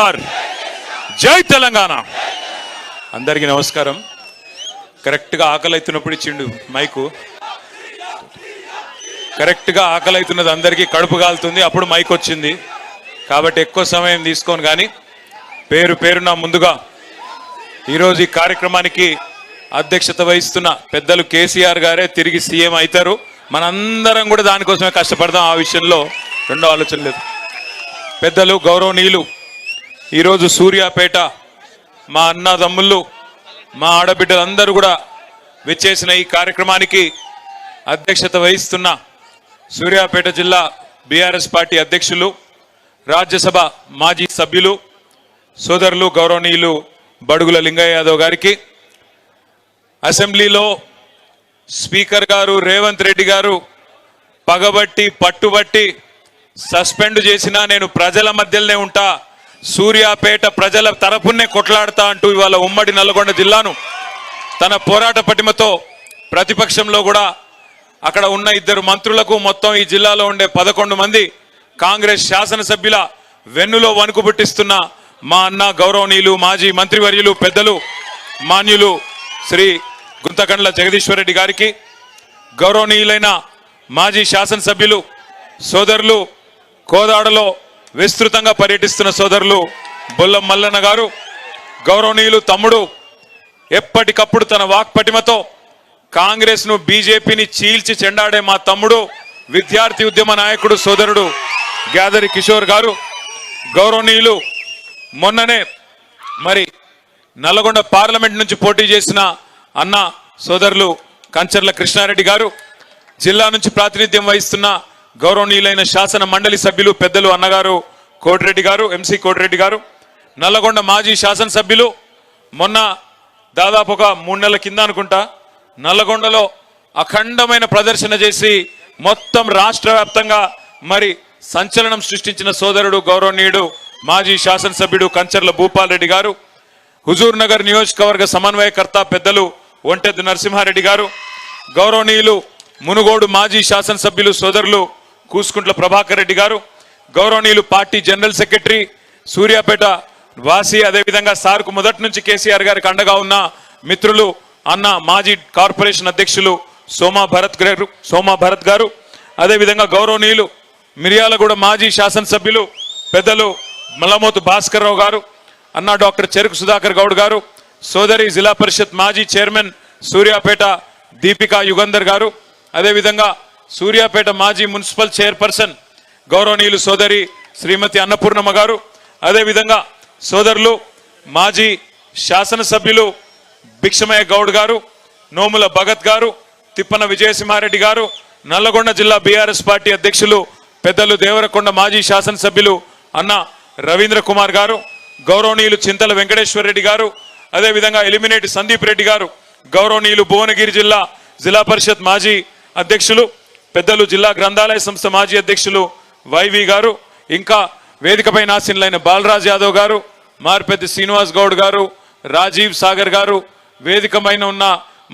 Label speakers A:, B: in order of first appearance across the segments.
A: కేసీఆర్, జై తెలంగాణ. అందరికీ నమస్కారం. కరెక్ట్గా ఆకలి అవుతున్నప్పుడు ఇచ్చిండు మైకు. కరెక్ట్గా ఆకలి అవుతున్నది, అందరికీ కడుపు కాలుతుంది, అప్పుడు మైక్ వచ్చింది. కాబట్టి ఎక్కువ సమయం తీసుకోను. కానీ పేరున ముందుగా ఈరోజు ఈ కార్యక్రమానికి అధ్యక్షత వహిస్తున్న పెద్దలు కేసీఆర్ గారే తిరిగి సీఎం అవుతారు. మనందరం కూడా దానికోసమే కష్టపడదాం. ఆ విషయంలో రెండో ఆలోచన లేదు. పెద్దలు గౌరవనీయులు, ఈరోజు సూర్యాపేట మా అన్నదమ్ముళ్ళు, మా ఆడబిడ్డలందరూ కూడా విచ్చేసిన ఈ కార్యక్రమానికి అధ్యక్షత వహిస్తున్న సూర్యాపేట జిల్లా బీఆర్ఎస్ పార్టీ అధ్యక్షులు, రాజ్యసభ మాజీ సభ్యులు, సోదరులు గౌరవనీయులు బడుగుల లింగయ్య యాదవ్ గారికి, అసెంబ్లీలో స్పీకర్ గారు రేవంత్ రెడ్డి గారు పగబట్టి పట్టుబట్టి సస్పెండ్ చేసినా నేను ప్రజల మధ్యలోనే ఉంటా, సూర్యాపేట ప్రజల తరపునే కొట్లాడతా అంటూ ఇవాళ ఉమ్మడి నల్గొండ జిల్లాను తన పోరాట పటిమతో ప్రతిపక్షంలో కూడా అక్కడ ఉన్న 2 మంత్రులకు, మొత్తం ఈ జిల్లాలో ఉండే 11 మంది కాంగ్రెస్ శాసనసభ్యుల వెన్నులో వణుకు పుట్టిస్తున్న మా అన్న గౌరవనీయులు మాజీ మంత్రివర్యులు పెద్దలు మాన్యులు శ్రీ గుంతకండ్ల జగదీశ్వర్ రెడ్డి గారికి, గౌరవనీయులైన మాజీ శాసనసభ్యులు సోదరులు, కోదాడలో విస్తృతంగా పర్యటిస్తున్న సోదరులు బొల్లం మల్లన్న గారు, గౌరవనీయులు తమ్ముడు ఎప్పటికప్పుడు తన వాక్పటిమతో కాంగ్రెస్ ను బీజేపీని చీల్చి చెండాడే మా తమ్ముడు విద్యార్థి ఉద్యమ నాయకుడు సోదరుడు గ్యాదరి కిషోర్ గారు, గౌరవనీయులు మొన్ననే మరి నల్గొండ పార్లమెంట్ నుంచి పోటీ చేసిన అన్న సోదరులు కంచర్ల కృష్ణారెడ్డి గారు, జిల్లా నుంచి ప్రాతినిధ్యం వహిస్తున్న గౌరవనీయులైన శాసన మండలి సభ్యులు పెద్దలు అన్నగారు కోటిరెడ్డి గారు, ఎంసీ కోటిరెడ్డి గారు, నల్లగొండ మాజీ శాసనసభ్యులు మొన్న దాదాపు ఒక 3 నెలల కింద అనుకుంటా నల్లగొండలో అఖండమైన ప్రదర్శన చేసి మొత్తం రాష్ట్ర వ్యాప్తంగా మరి సంచలనం సృష్టించిన సోదరుడు గౌరవనీయుడు మాజీ శాసనసభ్యుడు కంచర్ల భూపాల్ రెడ్డి గారు, హుజూర్ నగర్ నియోజకవర్గ సమన్వయకర్త పెద్దలు ఒంటెద్దు నరసింహారెడ్డి గారు, గౌరవనీయులు మునుగోడు మాజీ శాసనసభ్యులు సోదరులు కూసుకుంట్ల ప్రభాకర్ రెడ్డి గారు, గౌరవనీయులు పార్టీ జనరల్ సెక్రటరీ సూర్యాపేట వాసి, అదేవిధంగా సార్కు మొదటి నుంచి కేసీఆర్ గారికి అండగా ఉన్న మిత్రులు అన్న మాజీ కార్పొరేషన్ అధ్యక్షులు సోమా భరత్ గారు, అదేవిధంగా గౌరవనీయులు మిర్యాలగూడ మాజీ శాసనసభ్యులు పెద్దలు మల్లమోతు భాస్కర్ రావు గారు, అన్న డాక్టర్ చెరుకు సుధాకర్ గౌడ్ గారు, సోదరి జిల్లా పరిషత్ మాజీ చైర్మన్ సూర్యాపేట దీపికా యుగంధర్ గారు, అదేవిధంగా సూర్యాపేట మాజీ మున్సిపల్ చైర్పర్సన్ గౌరవనీయులు సోదరి శ్రీమతి అన్నపూర్ణమ్మ గారు, అదేవిధంగా సోదరులు మాజీ శాసనసభ్యులు భిక్షమయ్య గౌడ్ గారు, నోముల భగత్ గారు, తిప్పన విజయసింహారెడ్డి గారు, నల్లగొండ జిల్లా బీఆర్ఎస్ పార్టీ అధ్యక్షులు పెద్దలు దేవరకొండ మాజీ శాసనసభ్యులు అన్న రవీంద్ర కుమార్ గారు, గౌరవనీయులు చింతల వెంకటేశ్వర రెడ్డి గారు, అదేవిధంగా ఎలిమినేటి సందీప్ రెడ్డి గారు, గౌరవనీయులు భువనగిరి జిల్లా పరిషత్ మాజీ అధ్యక్షులు పెద్దలు జిల్లా గ్రంథాలయ సంస్థ మాజీ అధ్యక్షులు వైవి గారు, ఇంకా వేదికపై నాసిన్లైన బాలరాజ్ యాదవ్ గారు, మార్పెద్ది శ్రీనివాస్ గౌడ్ గారు, రాజీవ్ సాగర్ గారు, వేదికపైన ఉన్న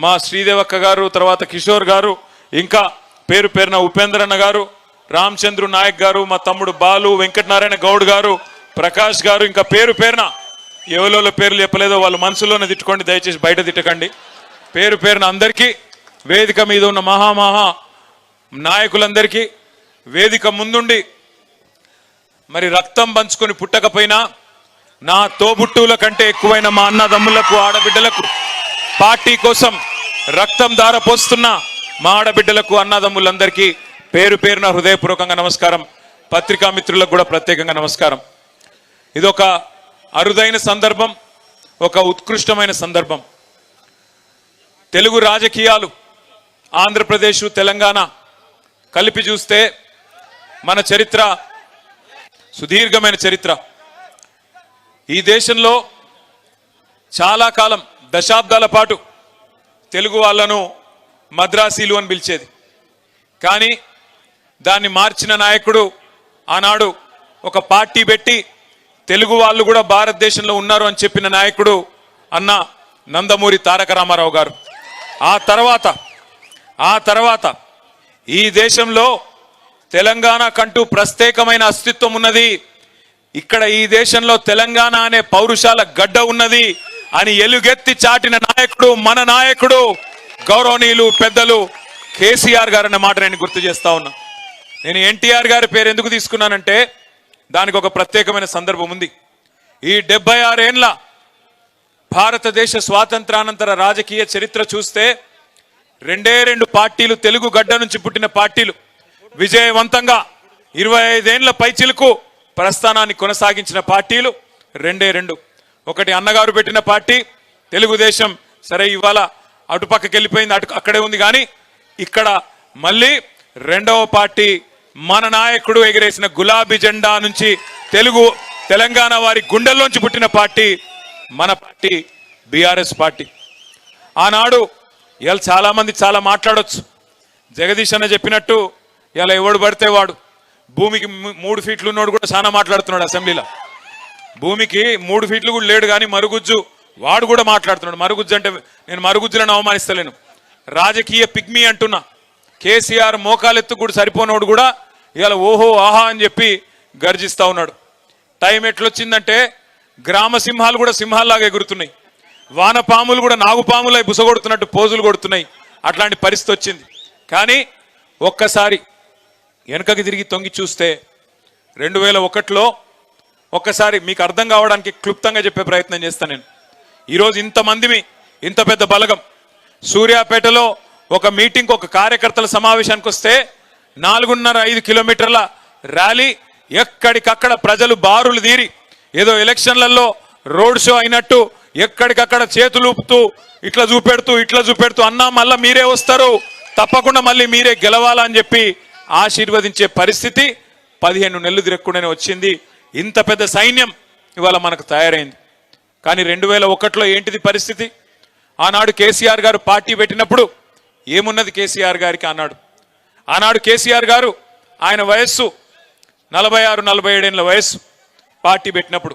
A: మా శ్రీదేవక్క గారు, తర్వాత కిషోర్ గారు, ఇంకా పేరున ఉపేంద్రన్న గారు, రామచంద్రు నాయక్ గారు, మా తమ్ముడు బాలు, వెంకటనారాయణ గౌడ్ గారు, ప్రకాష్ గారు, ఇంకా పేరున ఎవరో పేర్లు చెప్పలేదో వాళ్ళు మనసులోనే తిట్టుకోండి, దయచేసి బయట తిట్టకండి. పేరున అందరికీ, వేదిక మీద ఉన్న మహా నాయకులందరికీ, వేదిక ముందుండి మరి రక్తం పంచుకొని పుట్టకపోయినా నా తోబుట్టువుల కంటే ఎక్కువైన మా అన్నదమ్ములకు, ఆడబిడ్డలకు, పార్టీ కోసం రక్తం ధారపోస్తున్న మా ఆడబిడ్డలకు, అన్నదమ్ములందరికీ పేరున హృదయపూర్వకంగా నమస్కారం. పత్రికా మిత్రులకు కూడా ప్రత్యేకంగా నమస్కారం. ఇదొక అరుదైన సందర్భం, ఒక ఉత్కృష్టమైన సందర్భం. తెలుగు రాజకీయాలు ఆంధ్రప్రదేశ్, తెలంగాణ కలిపి చూస్తే మన చరిత్ర సుదీర్ఘమైన చరిత్ర. ఈ దేశంలో చాలా కాలం, దశాబ్దాల పాటు తెలుగు వాళ్ళను మద్రాసీలు అని పిలిచేది. కానీ దాన్ని మార్చిన నాయకుడు ఆనాడు ఒక పార్టీ పెట్టి తెలుగు వాళ్ళు కూడా భారతదేశంలో ఉన్నారు అని చెప్పిన నాయకుడు అన్న నందమూరి తారక రామారావు గారు. ఆ తర్వాత ఈ దేశంలో తెలంగాణ కంటూ ప్రత్యేకమైన అస్తిత్వం ఉన్నది, ఇక్కడ ఈ దేశంలో తెలంగాణ అనే పౌరుషాల గడ్డ ఉన్నది అని ఎలుగెత్తి చాటిన నాయకుడు మన నాయకుడు గౌరవనీయులు పెద్దలు కేసీఆర్ గారు అన్న మాట నేను గుర్తు చేస్తా ఉన్నా. నేను ఎన్టీఆర్ గారి పేరు ఎందుకు తీసుకున్నానంటే దానికి ఒక ప్రత్యేకమైన సందర్భం ఉంది. ఈ 76 ఏళ్ల భారతదేశ స్వాతంత్రానంతర రాజకీయ చరిత్ర చూస్తే రెండు పార్టీలు, తెలుగు గడ్డ నుంచి పుట్టిన పార్టీలు విజయవంతంగా 25 ఏళ్ల పైచిలకు ప్రస్థానాన్ని కొనసాగించిన పార్టీలు రెండు. ఒకటి అన్నగారు పెట్టిన పార్టీ తెలుగుదేశం, సరే ఇవాళ అటుపక్కకి వెళ్ళిపోయింది, అక్కడే ఉంది. కానీ ఇక్కడ మళ్ళీ రెండవ పార్టీ మన నాయకుడు ఎగిరేసిన గులాబీ జెండా నుంచి తెలంగాణ వారి గుండెల్లోంచి పుట్టిన పార్టీ మన పార్టీ బీఆర్ఎస్ పార్టీ. ఆనాడు ఇవాళ చాలా మంది చాలా మాట్లాడొచ్చు. జగదీష్ అన్న చెప్పినట్టు ఇలా ఎవడు పడితే వాడు, భూమికి 3 ఫీట్లు ఉన్నోడు కూడా చాలా మాట్లాడుతున్నాడు అసెంబ్లీలో. భూమికి 3 ఫీట్లు కూడా లేడు కానీ మరుగుజ్జు వాడు కూడా మాట్లాడుతున్నాడు. మరుగుజ్జు అంటే నేను మరుగుజ్జులను అవమానిస్తలేను, రాజకీయ పిగ్మీ అంటున్నా. కేసీఆర్ మోకాలెత్తు కూడా సరిపోనోడు కూడా ఇవాళ ఓహో ఆహా అని చెప్పి గర్జిస్తా ఉన్నాడు. టైం ఎట్లొచ్చిందంటే గ్రామ సింహాలు కూడా సింహాల్లాగా ఎగురుతున్నాయి, వానపాములు కూడా నాగుపాములై బుసగొడుతున్నట్టు పోజులు కొడుతున్నాయి. అట్లాంటి పరిస్థితి వచ్చింది. కానీ ఒక్కసారి వెనకకి తిరిగి తొంగి చూస్తే 2001లో ఒక్కసారి మీకు అర్థం కావడానికి క్లుప్తంగా చెప్పే ప్రయత్నం చేస్తాను నేను. ఈరోజు ఇంతమందిమి, ఇంత పెద్ద బలగం సూర్యాపేటలో ఒక మీటింగ్, ఒక కార్యకర్తల సమావేశానికి వస్తే 4.5 కిలోమీటర్ల ర్యాలీ, ఎక్కడికక్కడ ప్రజలు బారులు తీరి ఏదో ఎలక్షన్లలో రోడ్ షో అయినట్టు ఎక్కడికక్కడ చేతులు ఊపుతూ ఇట్లా చూపెడుతూ అన్నా మళ్ళా మీరే వస్తారు, తప్పకుండా మళ్ళీ మీరే గెలవాలని చెప్పి ఆశీర్వదించే పరిస్థితి 15 నెలలు తిరగకుండానే వచ్చింది. ఇంత పెద్ద సైన్యం ఇవాళ మనకు తయారైంది. కానీ 2001లో ఏంటిది పరిస్థితి? ఆనాడు కేసీఆర్ గారు పార్టీ పెట్టినప్పుడు ఏమున్నది కేసీఆర్ గారికి? ఆనాడు కేసీఆర్ గారు ఆయన వయస్సు 46-47 ఏళ్ల వయస్సు. పార్టీ పెట్టినప్పుడు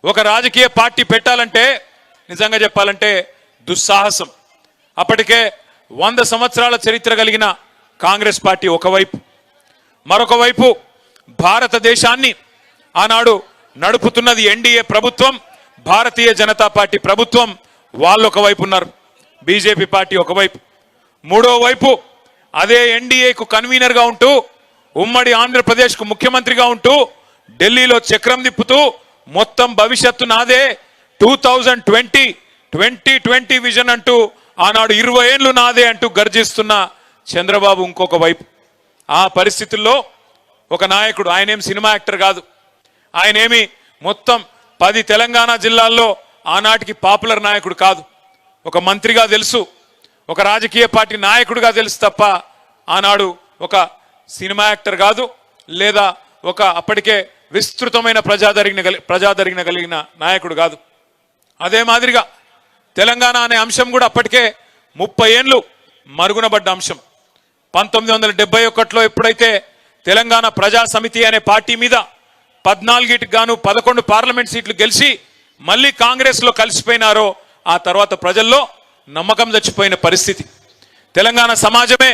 A: ఒక రాజకీయ పార్టీ పెట్టాలంటే నిజంగా చెప్పాలంటే దుస్సాహసం. అప్పటికే 100 సంవత్సరాల చరిత్ర కలిగిన కాంగ్రెస్ పార్టీ ఒకవైపు, మరొక వైపు భారతదేశాన్ని ఆనాడు నడుపుతున్నది ఎన్డీఏ ప్రభుత్వం, భారతీయ జనతా పార్టీ ప్రభుత్వం. వాళ్ళు ఒకవైపు ఉన్నారు, బీజేపీ పార్టీ ఒకవైపు. మూడో వైపు అదే ఎన్డీఏకు కన్వీనర్గా ఉంటూ, ఉమ్మడి ఆంధ్రప్రదేశ్కు ముఖ్యమంత్రిగా ఉంటూ, ఢిల్లీలో చక్రం తిప్పుతూ మొత్తం భవిష్యత్తు నాదే, 2020 విజన్ అంటూ ఆనాడు 20 ఏళ్లు నాదే అంటూ గర్జిస్తున్న చంద్రబాబు ఇంకొక వైపు. ఆ పరిస్థితుల్లో ఒక నాయకుడు, ఆయనేం సినిమా యాక్టర్ కాదు, ఆయనేమి మొత్తం 10 తెలంగాణ జిల్లాల్లో ఆనాటికి పాపులర్ నాయకుడు కాదు. ఒక మంత్రిగా తెలుసు, ఒక రాజకీయ పార్టీ నాయకుడిగా తెలుసు తప్ప ఆనాడు ఒక సినిమా యాక్టర్ కాదు, లేదా ఒక అప్పటికే విస్తృతమైన ప్రజాదరణ కలిగిన నాయకుడు కాదు. అదే మాదిరిగా తెలంగాణ అనే అంశం కూడా అప్పటికే 30 ఏళ్లు మరుగునబడ్డ అంశం. 1971లో ఎప్పుడైతే తెలంగాణ ప్రజా సమితి అనే పార్టీ మీద 14కి గాను 11 పార్లమెంట్ సీట్లు గెలిచి మళ్ళీ కాంగ్రెస్ లో కలిసిపోయినారో ఆ తర్వాత ప్రజల్లో నమ్మకం చచ్చిపోయిన పరిస్థితి. తెలంగాణ సమాజమే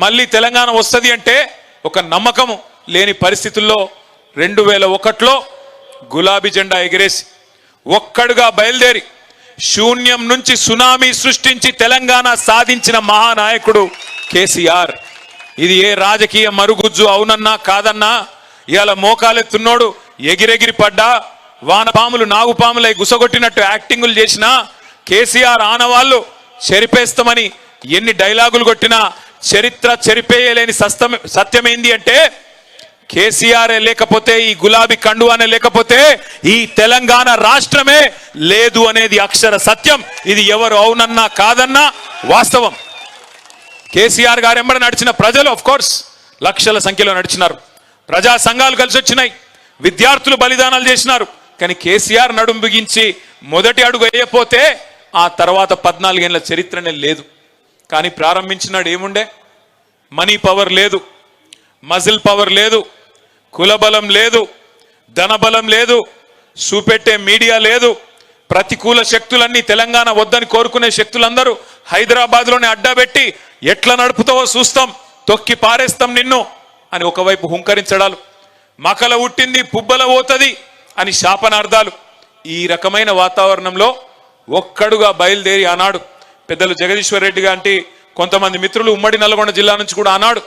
A: మళ్ళీ తెలంగాణ వస్తుంది అంటే ఒక నమ్మకం లేని పరిస్థితుల్లో 2001లో గులాబీ జెండా ఎగిరేసి ఒక్కడుగా బయలుదేరి శూన్యం నుంచి సునామీ సృష్టించి తెలంగాణ సాధించిన మహానాయకుడు కేసీఆర్. ఇది ఏ రాజకీయ మరుగుజ్జు అవునన్నా కాదన్నా ఇవాళ మోకాలెత్తున్నోడు ఎగిరెగిరి పడ్డా, వానపాములు నాగుపాములై గుసగొట్టినట్టు యాక్టింగులు చేసినా, కేసీఆర్ ఆనవాళ్ళు చెరిపేస్తామని ఎన్ని డైలాగులు కొట్టినా చరిత్ర చెరిపేయలేని సత్యమేంది అంటే కేసీఆర్ లేకపోతే, ఈ గులాబీ కండువానే లేకపోతే ఈ తెలంగాణ రాష్ట్రమే లేదు అనేది అక్షర సత్యం. ఇది ఎవరు అవునన్నా కాదన్నా వాస్తవం. కేసీఆర్ గారు ఎంబడి నడిచిన ప్రజలు ఆఫ్ కోర్స్ లక్షల సంఖ్యలో నడిచినారు, ప్రజా సంఘాలు కలిసి వచ్చినాయి, విద్యార్థులు బలిదానాలు చేసినారు. కానీ కేసీఆర్ నడుం బిగించి మొదటి అడుగు వేయపోతే ఆ తర్వాత 14 ఏళ్ల చరిత్రనే లేదు. కానీ ప్రారంభించినాడు ఏముండే? మనీ పవర్ లేదు, మజిల్ పవర్ లేదు, కులబలం లేదు, ధనబలం లేదు, చూపెట్టే మీడియా లేదు. ప్రతికూల శక్తులన్నీ తెలంగాణ వద్దని కోరుకునే శక్తులందరూ హైదరాబాద్లోనే అడ్డాబెట్టి ఎట్లా నడుపుతావో చూస్తాం, తొక్కి పారేస్తాం నిన్ను అని ఒకవైపు హుంకరించడాలు. మకల ఉట్టింది పుబ్బల పోతుంది అని శాపనార్థాలు. ఈ రకమైన వాతావరణంలో ఒక్కడుగా బయలుదేరి ఆనాడు పెద్దలు జగదీశ్వర్ రెడ్డి గారి కొంతమంది మిత్రులు ఉమ్మడి నల్గొండ జిల్లా నుంచి కూడా ఆనాడు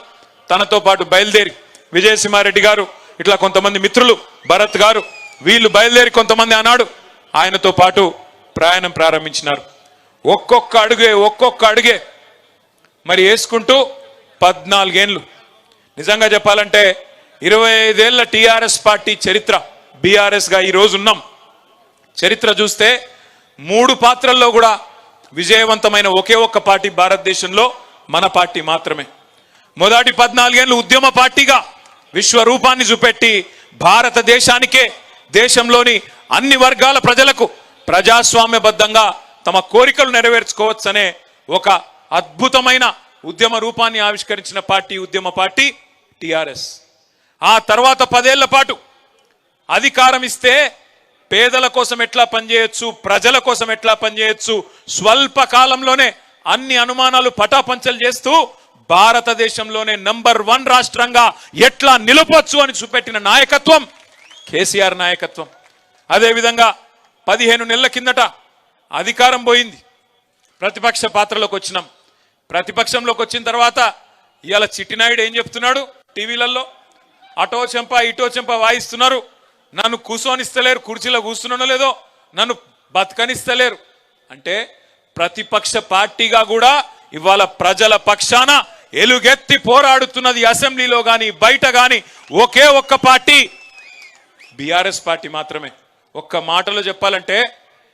A: తనతో పాటు బయలుదేరి విజయసింహారెడ్డి గారు ఇట్లా కొంతమంది మిత్రులు భరత్ గారు వీళ్ళు బయలుదేరి కొంతమంది ఆనాడు ఆయనతో పాటు ప్రయాణం ప్రారంభించినారు. ఒక్కొక్క అడుగే మరి వేసుకుంటూ 14 ఏళ్ళు. నిజంగా చెప్పాలంటే 25 ఏళ్ల టీఆర్ఎస్ పార్టీ చరిత్ర, బీఆర్ఎస్ గా ఈ రోజు ఉన్నాం. చరిత్ర చూస్తే 3 పాత్రల్లో కూడా విజయవంతమైన ఒకే ఒక్క పార్టీ భారతదేశంలో మన పార్టీ మాత్రమే. మొదటి 14 ఏళ్ళు ఉద్యమ పార్టీగా విశ్వరూపాన్ని చూపెట్టి భారతదేశానికే, దేశంలోని అన్ని వర్గాల ప్రజలకు ప్రజాస్వామ్యబద్ధంగా తమ కోరికలు నెరవేర్చుకోవచ్చనే ఒక అద్భుతమైన ఉద్యమ రూపాన్ని ఆవిష్కరించిన పార్టీ ఉద్యమ పార్టీ టిఆర్ఎస్. ఆ తర్వాత 10 ఏళ్ల పాటు అధికారం ఇస్తే పేదల కోసం ఎట్లా పనిచేయొచ్చు, ప్రజల కోసం ఎట్లా పనిచేయొచ్చు, స్వల్ప కాలంలోనే అన్ని అనుమానాలు పటాపంచలు చేస్తూ భారతదేశంలోనే నంబర్ 1 రాష్ట్రంగా ఎట్లా నిలపొచ్చు అని చూపెట్టిన నాయకత్వం కేసీఆర్ నాయకత్వం. అదేవిధంగా 15 నెలల కిందట అధికారం పోయింది, ప్రతిపక్ష పాత్రలోకి వచ్చినాం. ప్రతిపక్షంలోకి వచ్చిన తర్వాత ఇవాళ చిట్టినాయుడు ఏం చెప్తున్నాడు, టీవీలలో అటో చెంప ఇటో చెంప వాయిస్తున్నారు. నన్ను కూర్చొనిస్తలేరు, కుర్చీలో కూర్చున్నానో లేదో నన్ను బతకనిస్తలేరు అంటే ప్రతిపక్ష పార్టీగా కూడా ఇవాళ ప్రజల పక్షాన ఎలుగెత్తి పోరాడుతున్నది అసెంబ్లీలో గాని బయట గాని ఒకే ఒక్క పార్టీ బీఆర్ఎస్ పార్టీ మాత్రమే. ఒక్క మాటలో చెప్పాలంటే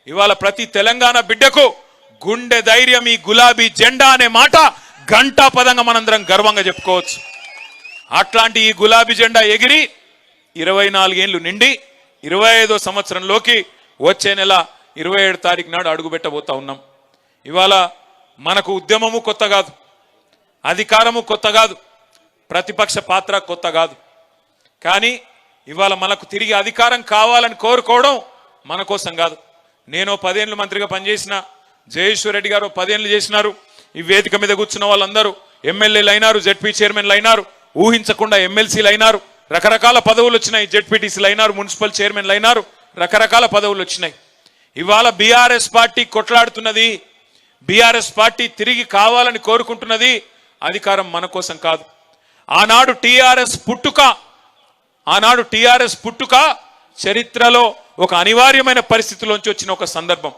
A: ఇవాళ ప్రతి తెలంగాణ బిడ్డకు గుండె ధైర్యం ఈ గులాబీ జెండా అనే మాట గంటా పదంగా మనందరం గర్వంగా చెప్పుకోవచ్చు. అట్లాంటి ఈ గులాబీ జెండా ఎగిరి 24 ఏళ్లు నిండి 25వ సంవత్సరంలోకి వచ్చే నెల 27 తారీఖు నాడు అడుగుపెట్టబోతా ఉన్నాం. ఇవాళ మనకు ఉద్యమము కొత్త కాదు, అధికారము కొత్త కాదు, ప్రతిపక్ష పాత్ర కొత్త కాదు. కానీ ఇవాళ మనకు తిరిగి అధికారం కావాలని కోరుకోవడం మన కోసం కాదు. నేను 10 ఏళ్ళు మంత్రిగా పనిచేసిన, జయేశ్వర్ రెడ్డి గారు 10 ఏళ్ళు చేసినారు. ఈ వేదిక మీద కూర్చున్న వాళ్ళందరూ ఎమ్మెల్యేలు అయినారు, జెడ్పీ చైర్మన్లు అయినారు, ఊహించకుండా ఎమ్మెల్సీలు అయినారు, రకరకాల పదవులు వచ్చినాయి, జెడ్పీటీసీలు అయినారు, మున్సిపల్ చైర్మన్లు అయినారు, రకరకాల పదవులు వచ్చినాయి. ఇవాళ బీఆర్ఎస్ పార్టీ కొట్లాడుతున్నది, బీఆర్ఎస్ పార్టీ తిరిగి కావాలని కోరుకుంటున్నది అధికారం మన కోసం కాదు. ఆనాడు టీఆర్ఎస్ పుట్టుక చరిత్రలో ఒక అనివార్యమైన పరిస్థితిలోంచి వచ్చిన ఒక సందర్భం.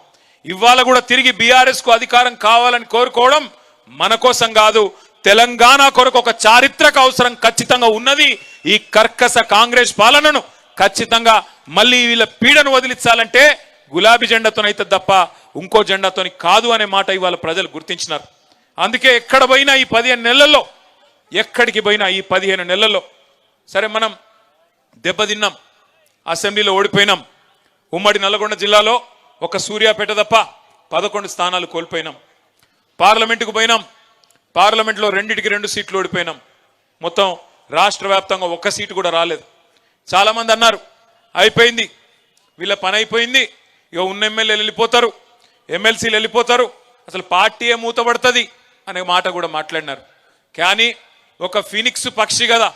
A: ఇవాళ కూడా తిరిగి బీఆర్ఎస్ కు అధికారం కావాలని కోరుకోవడం మన కోసం కాదు, తెలంగాణ కొరకు ఒక చారిత్రక అవసరం ఖచ్చితంగా ఉన్నది. ఈ కర్కశ కాంగ్రెస్ పాలనను ఖచ్చితంగా మళ్ళీ వీళ్ళ పీడను వదిలించాలంటే గులాబీ జెండాతోనైతే తప్ప ఇంకో జెండాతోని కాదు అనే మాట ఇవాళ ప్రజలు గుర్తించినారు. అందుకే ఎక్కడ పోయినా ఈ 15 నెలల్లో, ఎక్కడికి పోయినా ఈ 15 నెలల్లో సరే మనం దెబ్బతిన్నాం, అసెంబ్లీలో ఓడిపోయినాం, ఉమ్మడి నల్గొండ జిల్లాలో ఒక సూర్యాపేట తప్ప 11 స్థానాలు కోల్పోయినాం. పార్లమెంటుకు పోయినాం, పార్లమెంట్లో 2 సీట్లు ఓడిపోయినాం. మొత్తం రాష్ట్ర వ్యాప్తంగా 1 సీటు కూడా రాలేదు. చాలా మంది అన్నారు అయిపోయింది, వీళ్ళ పని అయిపోయింది, ఇక ఉన్న ఎమ్మెల్యేలు వెళ్ళిపోతారు, ఎమ్మెల్సీలు వెళ్ళిపోతారు, అసలు పార్టీయే మూతపడుతుంది అనే మాట కూడా మాట్లాడినారు. కానీ ఒక ఫినిక్స్ పక్షి కదా,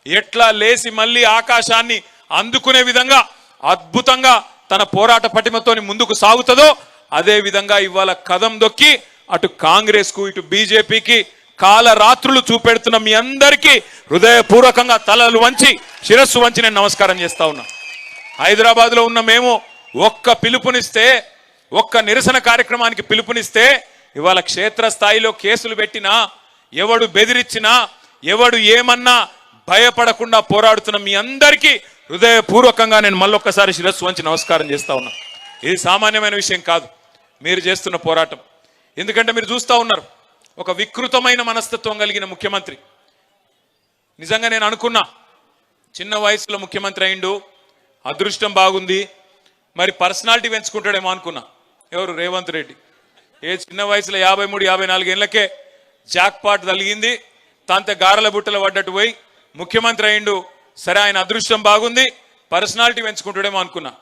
A: ఎట్లా లేసి మళ్ళీ ఆకాశాన్ని అందుకునే విధంగా అద్భుతంగా తన పోరాట పటిమతోని ముందుకు సాగుతుందో అదే విధంగా ఇవాళ కదం దొక్కి అటు కాంగ్రెస్ కు ఇటు బీజేపీకి కాలరాత్రులు చూపెడుతున్న మీ అందరికీ హృదయపూర్వకంగా తలలు వంచి శిరస్సు వంచి నేను నమస్కారం చేస్తా ఉన్నా. హైదరాబాద్ లో ఉన్న మేము ఒక్క పిలుపునిస్తే, ఒక్క నిరసన కార్యక్రమానికి పిలుపునిస్తే ఇవాళ క్షేత్రస్థాయిలో కేసులు పెట్టినా, ఎవడు బెదిరించినా, ఎవడు ఏమన్నా భయపడకుండా పోరాడుతున్న మీ అందరికీ హృదయపూర్వకంగా నేను మళ్ళొక్కసారి శిరస్సు వంచి నమస్కారం చేస్తా ఉన్నా. ఇది సామాన్యమైన విషయం కాదు మీరు చేస్తున్న పోరాటం. ఎందుకంటే మీరు చూస్తూ ఉన్నారు ఒక వికృతమైన మనస్తత్వం కలిగిన ముఖ్యమంత్రి. నిజంగా నేను అనుకున్నా చిన్న వయసులో ముఖ్యమంత్రి అయిండు, అదృష్టం బాగుంది, మరి పర్సనాలిటీ పెంచుకుంటాడేమో అనుకున్నా. ఎవరు? రేవంత్ రెడ్డి. ఏ చిన్న వయసులో 53-54 ఏళ్ళకే జాక్పాట్ తగిలింది, తాంతే గారల బుట్టలు పడ్డట్టు పోయి ముఖ్యమంత్రి అయిండు. సరే ఆయన అదృష్టం బాగుంది, పర్సనాలిటీ పెంచుకుంటాడేమో అనుకున్నా.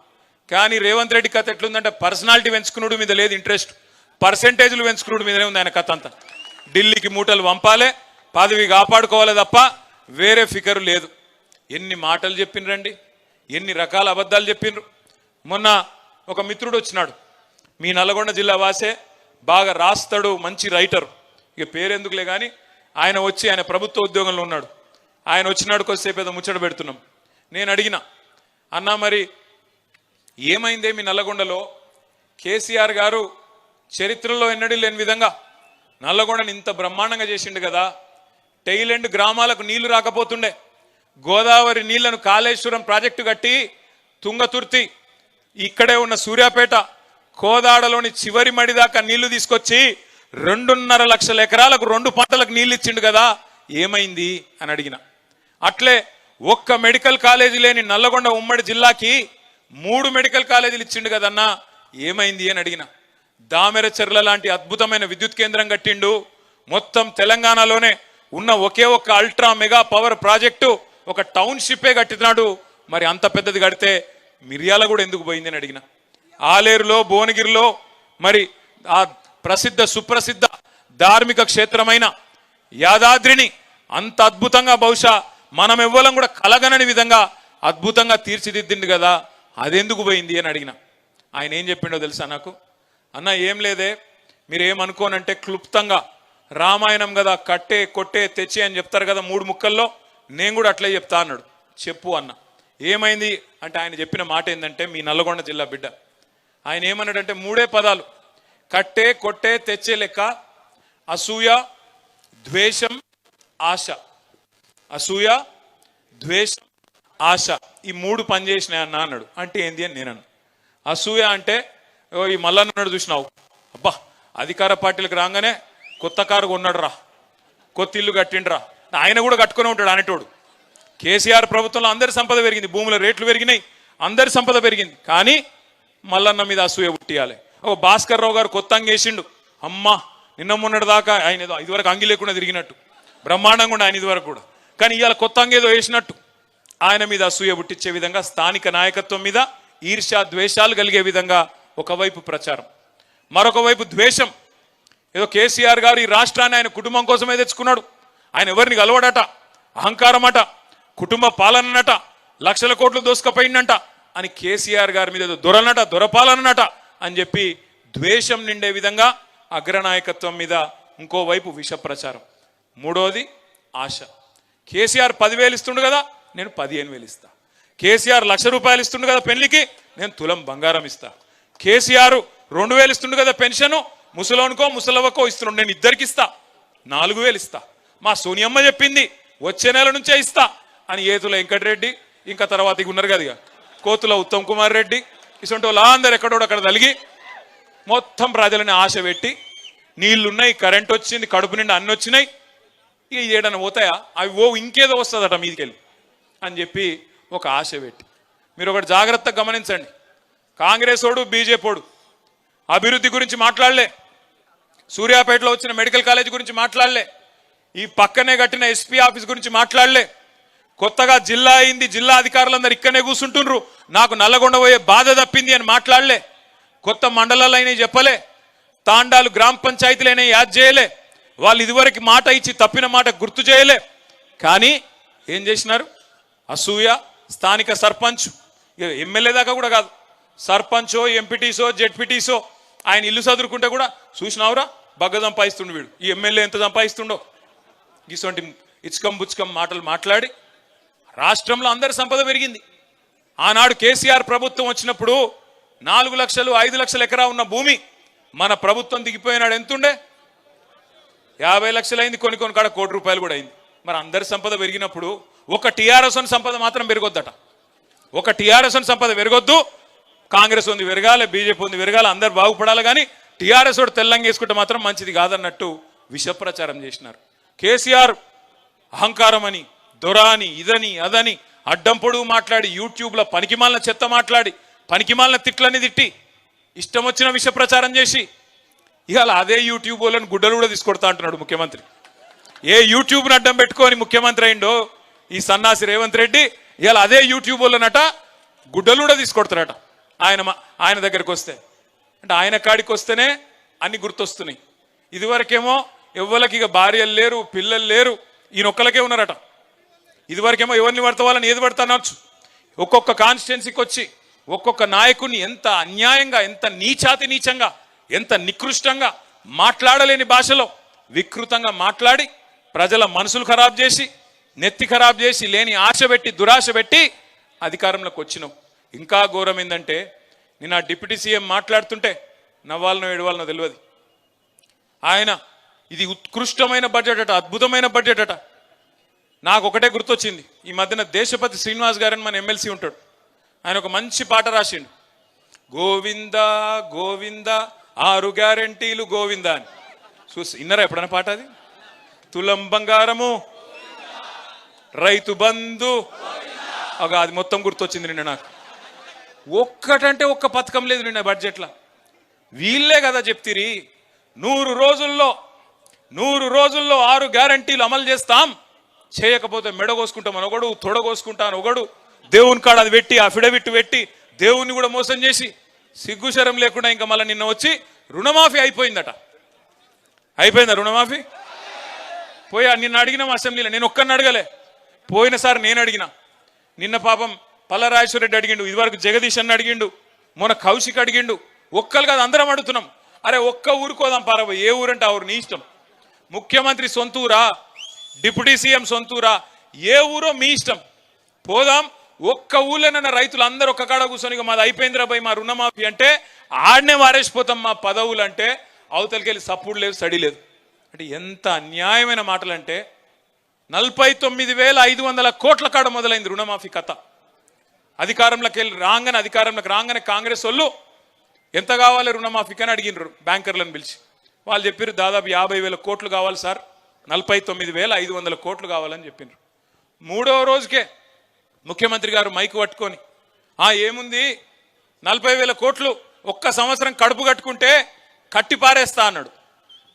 A: కానీ రేవంత్ రెడ్డి కథ ఎట్లుందంటే పర్సనాలిటీ పెంచుకున్నాడు మీద లేదు ఇంట్రెస్ట్, పర్సెంటేజ్లు పెంచుకున్నాడు మీదనే ఉంది ఆయన కథ అంతా. ఢిల్లీకి మూటలు పంపాలే, పదవి కాపాడుకోవాలి తప్ప వేరే ఫికరు లేదు. ఎన్ని మాటలు చెప్పినరండి, ఎన్ని రకాల అబద్ధాలు చెప్పిండ్రు. మొన్న ఒక మిత్రుడు వచ్చినాడు, మీ నల్లగొండ జిల్లా వాసే, బాగా రాస్తాడు, మంచి రైటర్, ఇక పేరెందుకులే కానీ ఆయన వచ్చి, ఆయన ప్రభుత్వ ఉద్యోగంలో ఉన్నాడు. ఆయన వచ్చినాడు, కొద్దిసేపు ఏదో ముచ్చట పెడుతున్నాం. నేను అడిగిన, అన్నా మరి ఏమైందే మీ నల్లగొండలో? కేసీఆర్ గారు చరిత్రలో ఎన్నడూ లేని విధంగా నల్లగొండని ఇంత బ్రహ్మాండంగా చేసిండు కదా, టైలెండ్ గ్రామాలకు నీళ్లు రాకపోతుండే, గోదావరి నీళ్లను కాళేశ్వరం ప్రాజెక్టు కట్టి తుంగతుర్తి, ఇక్కడే ఉన్న సూర్యాపేట, కోదాడలోని చివరి మడి దాకా నీళ్లు తీసుకొచ్చి 2.5 లక్షల ఎకరాలకు 2 పంటలకు నీళ్ళు ఇచ్చిండు కదా, ఏమైంది అని అడిగిన. అట్లే ఒక్క మెడికల్ కాలేజీ లేని నల్లగొండ ఉమ్మడి జిల్లాకి 3 మెడికల్ కాలేజీలు ఇచ్చిండు కదన్నా, ఏమైంది అని అడిగిన. దామెరచెర్ల లాంటి అద్భుతమైన విద్యుత్ కేంద్రం కట్టిండు. మొత్తం తెలంగాణలోనే ఉన్న ఒకే ఒక్క అల్ట్రా మెగా పవర్ ప్రాజెక్టు ఒక టౌన్షిప్పే కట్టినాడు. మరి అంత పెద్దది కడితే మిర్యాల కూడా ఎందుకు పోయింది అని అడిగిన. ఆలేరులో, భువనగిరిలో మరి ఆ ప్రసిద్ధ సుప్రసిద్ధ ధార్మిక క్షేత్రమైన యాదాద్రిని అంత అద్భుతంగా, బహుశా మనం ఎవ్వరం కూడా కలగనని విధంగా అద్భుతంగా తీర్చిదిద్దింది కదా, అదెందుకు పోయింది అని అడిగిన. ఆయన ఏం చెప్పిండో తెలుసా నాకు? అన్న ఏం లేదే, మీరు ఏమనుకోనంటే క్లుప్తంగా రామాయణం కదా, కట్టే కొట్టే తెచ్చే అని చెప్తారు కదా 3 ముక్కల్లో, నేను కూడా అట్లే చెప్తా అన్నాడు. చెప్పు అన్న. ఏమైంది అంటే ఆయన చెప్పిన మాట ఏంటంటే, మీ నల్లగొండ జిల్లా బిడ్డ ఆయన ఏమన్నాడంటే 3 పదాలు: కట్టే కొట్టే తెచ్చే లెక్క, అసూయ ద్వేషం ఆశ. అసూయ ద్వేషం ఆశ, ఈ 3 పనిచేసినాయి అన్న అన్నాడు. అంటే ఏంది అని నేను అన్నా. అసూయ అంటే ఈ మల్లన్నాడు చూసినావు, అబ్బా అధికార పార్టీలకు రాగానే కొత్త కారు కొన్నాడు రా, కొత్త ఇల్లు కట్టిండ్రా, ఆయన కూడా కట్టుకునే ఉంటాడు అనేటోడు. కేసీఆర్ ప్రభుత్వంలో అందరి సంపద పెరిగింది, భూముల రేట్లు పెరిగినాయి, అందరి సంపద పెరిగింది, కానీ మల్లన్న మీద అసూయ పుట్టియాలి. ఓ భాస్కర్ రావు గారు కొత్త అంగి వేసిండు, అమ్మా నిన్న మొన్నటి దాకా ఆయన ఏదో ఇదివరకు అంగి లేకుండా తిరిగినట్టు బ్రహ్మాండంగా ఉండే ఆయన ఇదివరకు కూడా, కానీ ఇవాళ కొత్త అంగి ఏదో వేసినట్టు ఆయన మీద అసూయ పుట్టించే విధంగా స్థానిక నాయకత్వం మీద ఈర్ష్య ద్వేషాలు కలిగే విధంగా ఒకవైపు ప్రచారం, మరొక వైపు ద్వేషం. ఏదో కేసీఆర్ గారు ఈ రాష్ట్రాన్ని ఆయన కుటుంబం కోసమే తెచ్చుకున్నాడు, ఆయన ఎవరిని కలవడట, అహంకారం అట, కుటుంబ పాలనట, లక్షల కోట్లు దోసుకపోయిందంట అని కేసీఆర్ గారి మీద ఏదో దొరనట, దొరపాలనట అని చెప్పి ద్వేషం నిండే విధంగా అగ్రనాయకత్వం మీద ఇంకోవైపు విష ప్రచారం. మూడోది ఆశ. కేసీఆర్ 10,000 ఇస్తుండు కదా, నేను 15,000 ఇస్తా. కేసీఆర్ ₹1,00,000 ఇస్తుండు కదా పెళ్లికి, నేను తులం బంగారం ఇస్తా. కేసీఆర్ 2,000 ఇస్తుండు కదా పెన్షను, ముసలోనికో ముసలవ్వకో ఇస్తుండు, నేను ఇద్దరికి ఇస్తా, 4,000 ఇస్తా. మా సోనియమ్మ చెప్పింది వచ్చే నెల నుంచే ఇస్తా అని ఏతుల వెంకటరెడ్డి, ఇంకా తర్వాత ఉన్నారు కదా కోతుల ఉత్తమ్ కుమార్ రెడ్డి, ఇటువంటి వాళ్ళు అందరు ఎక్కడోడు అక్కడ తలిగి మొత్తం ప్రజలని ఆశ పెట్టి, నీళ్లున్నాయి, కరెంట్ వచ్చింది, కడుపు నిండా అన్ని వచ్చినాయి, ఇక ఏడన్నా పోతాయా అవి, ఇంకేదో వస్తుందట మీదికెళ్ళి అని చెప్పి ఒక ఆశ పెట్టి. మీరు ఒకటి జాగ్రత్తగా గమనించండి, కాంగ్రెస్ ఓడు బీజేపీడు అభివృద్ధి గురించి మాట్లాడలే, సూర్యాపేటలో వచ్చిన మెడికల్ కాలేజ్ గురించి మాట్లాడలే, ఈ పక్కనే కట్టిన ఎస్పీ ఆఫీస్ గురించి మాట్లాడలే, కొత్తగా జిల్లా అయింది, జిల్లా అధికారులందరూ ఇక్కడనే కూర్చుంటుండ్రు, నాకు నల్లగొండ పోయే బాధ తప్పింది అని మాట్లాడలే, కొత్త మండలాలు అయినాయి చెప్పలే, తాండాలు గ్రామ పంచాయతీలైనా యాద్ చేయలే, వాళ్ళు ఇదివరకు మాట ఇచ్చి తప్పిన మాట గుర్తు చేయలే. కానీ ఏం చేసినారు? అసూయ. స్థానిక సర్పంచ్, ఎమ్మెల్యే దాకా కూడా కాదు, సర్పంచో ఎంపీటీసో జెడ్పీటీసో ఆయన ఇల్లు చదువుకుంటే కూడా చూసినావురా బగ్గ సంపాదిస్తుండు వీడు, ఈ ఎమ్మెల్యే ఎంత సంపాదిస్తుండో, ఇటువంటి ఇచ్కం బుచ్కం మాటలు మాట్లాడి రాష్ట్రంలో అందరి సంపద పెరిగింది. ఆనాడు కేసీఆర్ ప్రభుత్వం వచ్చినప్పుడు 4 లక్షలు 5 లక్షల ఎకరా ఉన్న భూమి మన ప్రభుత్వం దిగిపోయినాడు ఎంతుండే? 50 లక్షలు అయింది, కొన్ని కాడ ₹1,00,00,000 కూడా అయింది. మరి అందరి సంపద పెరిగినప్పుడు ఒక టీఆర్ఎస్ సంపద మాత్రం పెరగొద్దట, ఒక టీఆర్ఎస్ సంపద పెరగొద్దు, కాంగ్రెస్ ఉంది పెరగాలి, బీజేపీ ఉంది పెరగాలి, అందరు బాగుపడాలి, కానీ టీఆర్ఎస్ వాడు తెల్లంగా వేసుకుంటే మాత్రం మంచిది కాదన్నట్టు విష ప్రచారం చేసినారు. కేసీఆర్ అహంకారం అని, దొరాని, ఇదని అదని అడ్డం పొడుగు మాట్లాడి, యూట్యూబ్లో పనికిమాలిన చెత్త మాట్లాడి, పనికిమాలిన తిట్లని తిట్టి, ఇష్టం వచ్చిన విష ప్రచారం చేసి, ఇవాళ అదే యూట్యూబ్ వాళ్ళని గుడ్డలు కూడా తీసుకొడతా అంటున్నాడు ముఖ్యమంత్రి. ఏ యూట్యూబ్ని అడ్డం పెట్టుకొని ముఖ్యమంత్రి అయిండో ఈ సన్నాసి రేవంత్ రెడ్డి, ఇవాళ అదే యూట్యూబ్ వాళ్ళనట గుడ్డలు కూడా తీసుకొడతారట ఆయన దగ్గరికి వస్తే. అంటే ఆయన కాడికి వస్తేనే అన్ని గుర్తొస్తున్నాయి. ఇదివరకేమో ఎవ్వరికి ఇక భార్యలు లేరు, పిల్లలు లేరు, ఈయనొక్కలకే ఉన్నారట. ఇదివరకేమో ఎవరిని పడతా వాళ్ళని ఏది పడతా అనొచ్చు, ఒక్కొక్క కాన్స్టిట్యున్సీకి వచ్చి ఒక్కొక్క నాయకుడిని ఎంత అన్యాయంగా, ఎంత నీచంగా, ఎంత నికృష్టంగా, మాట్లాడలేని భాషలో వికృతంగా మాట్లాడి ప్రజల మనసులు ఖరాబ్ చేసి, నెత్తి ఖరాబ్ చేసి, లేని ఆశ పెట్టి, దురాశ పెట్టి అధికారంలోకి వచ్చినాం. ఇంకా ఘోరం ఏంటంటే నిన్న డిప్యూటీ సీఎం మాట్లాడుతుంటే నవ్వాలనో ఏడవాలనో తెలియదు. ఆయన ఇది ఉత్కృష్టమైన బడ్జెట్ అట, అద్భుతమైన బడ్జెట్ అట. నాకు ఒకటే గుర్తొచ్చింది, ఈ మధ్యన దేశపతి శ్రీనివాస్ గారని మన ఎమ్మెల్సీ ఉంటాడు, ఆయన ఒక మంచి పాట రాసిండు, గోవింద గోవింద 6 గ్యారెంటీలు గోవింద అని. చూసి విన్నారా ఎప్పుడైనా పాట? అది తులం బంగారము, రైతు బంధు, అది మొత్తం గుర్తొచ్చింది నిన్న నాకు. ఒక్కటంటే ఒక్క పథకం లేదు నిన్న బడ్జెట్లో. వీళ్ళే కదా చెప్తిరి 100 రోజుల్లో 6 గ్యారెంటీలు అమలు చేస్తాం, చేయకపోతే మెడ కోసుకుంటామని ఒకడు, తొడ కోసుకుంటాను ఒకడు, దేవుని కాడ అది పెట్టి అఫిడవిట్ పెట్టి దేవుణ్ణి కూడా మోసం చేసి సిగ్గుశరం లేకుండా ఇంకా మళ్ళీ నిన్న వచ్చి రుణమాఫీ అయిపోయిందట. అయిపోయిందా రుణమాఫీ? పోయా నిన్న అడిగినాం అసెంబ్లీలో, నేను ఒక్కరిని అడగలే. పోయినసారి నేను అడిగిన, నిన్న పాపం పల్లరాజేశ్వర రెడ్డి అడిగిండు, ఇదివరకు జగదీష్ అన్న అడిగిండు, మొన్న కౌశిక్ అడిగిండు. ఒక్కరు కాదు అందరం అడుగుతున్నాం. అరే ఒక్క ఊరుకోదాం పారబో, ఏ ఊరంటే ఆ ఊరు నీ ఇష్టం. ముఖ్యమంత్రి సొంతూరా, డిప్యూటీ సీఎం సొంతూరా, ఏ ఊరో మీ ఇష్టం. పోదాం. ఒక్క ఊళ్ళోనన్న రైతులు అందరూ ఒక్క కాడ కూర్చొని మాది అయిపోయిందిరా భయ్ మా రుణమాఫీ అంటే ఆడనే వారేసిపోతాం మా పదవులు అంటే అవతలకి వెళ్ళి సపోర్ట్ లేదు, సడి లేదు. అంటే ఎంత అన్యాయమైన మాటలు అంటే 49,500 కోట్ల కాడ మొదలైంది రుణమాఫీ కథ. అధికారంలోకి రాగానే కాంగ్రెస్ వాళ్ళు ఎంత కావాలి రుణమాఫీకి అని అడిగినారు బ్యాంకర్లను పిలిచి. వాళ్ళు చెప్పారు దాదాపు 50,000 కోట్లు కావాలి సార్, 49,500 కోట్లు కావాలని చెప్పినారు. 3వ రోజుకే ముఖ్యమంత్రి గారు మైకు పట్టుకొని ఏముంది 40,000 కోట్లు ఒక్క సంవత్సరం కడుపు కట్టుకుంటే కట్టి పారేస్తా అన్నాడు.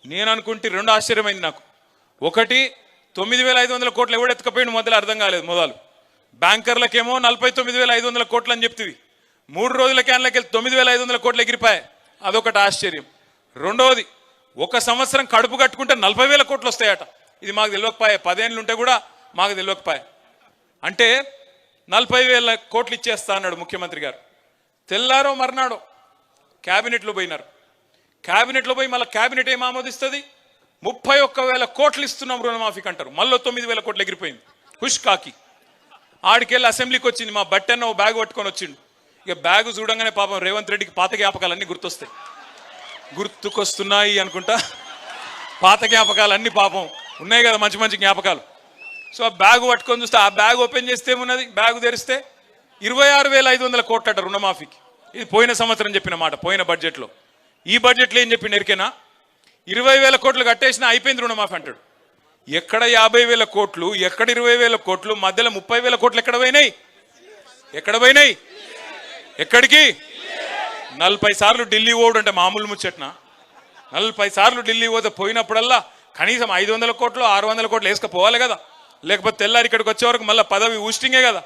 A: నేను అనుకుంటే 2 ఆశ్చర్యమైంది నాకు. ఒకటి 9,500 కోట్లు ఎవడు ఎత్తుకపోయిండు మొదలు అర్థం కాలేదు. మొదలు బ్యాంకర్లకేమో 49,500 కోట్లు అని చెప్తుంది, 3 రోజులకి అందులోకి 9,500 కోట్లు ఎగిరిపాయి. అదొకటి ఆశ్చర్యం. రెండవది ఒక సంవత్సరం కడుపు కట్టుకుంటే 40,000 కోట్లు వస్తాయట. ఇది మాకు తెలియకపోయా, 10 ఏళ్ళు ఉంటే కూడా మాకు తెలియకపోయా. అంటే 40,000 కోట్లు ఇచ్చేస్తా అన్నాడు ముఖ్యమంత్రి గారు. తెల్లారో మర్నాడో క్యాబినెట్లో పోయినారు. క్యాబినెట్లో పోయి మళ్ళీ క్యాబినెట్ ఏం ఆమోదిస్తుంది? 31,000 కోట్లు ఇస్తున్నాం రుణమాఫీకి అంటారు. మళ్ళీ 9,000 కోట్లు ఎగిరిపోయింది హుష్ కాకి. ఆడికెళ్ళి అసెంబ్లీకి వచ్చింది, మా బట్టన్న ఓ బ్యాగ్ పట్టుకొని వచ్చిండు. ఇక బ్యాగు చూడంగానే పాపం రేవంత్ రెడ్డికి పాత జ్ఞాపకాలన్నీ గుర్తుకొస్తున్నాయి అనుకుంటా. పాత జ్ఞాపకాలన్నీ పాపం ఉన్నాయి కదా, మంచి మంచి జ్ఞాపకాలు. సో ఆ బ్యాగు పట్టుకొని చూస్తే, ఆ బ్యాగ్ ఓపెన్ చేస్తే ఏమున్నది, బ్యాగు తెరిస్తే 26,500 కోట్లట రుణమాఫీకి. ఇది పోయిన సంవత్సరం చెప్పిన మాట, పోయిన బడ్జెట్లో. ఈ బడ్జెట్లో ఏం చెప్పి ఎరికేనా? 20,000 కోట్లు కట్టేసినా అయిపోయింది రుణమాఫీ అంటాడు. ఎక్కడ 50,000 కోట్లు, ఎక్కడ 20,000 కోట్లు, మధ్యలో 30,000 కోట్లు ఎక్కడ పోయినాయి? ఎక్కడికి? 40 సార్లు ఢిల్లీ పోవడం అంటే మామూలు ముచ్చట్న? 40 సార్లు ఢిల్లీ పోతే పోయినప్పుడల్లా కనీసం 500 కోట్లు 600 కోట్లు వేసుకపోవాలి కదా, లేకపోతే తెల్లారి ఇక్కడికి వచ్చే వరకు మళ్ళీ పదవి ఊస్టింగే కదా.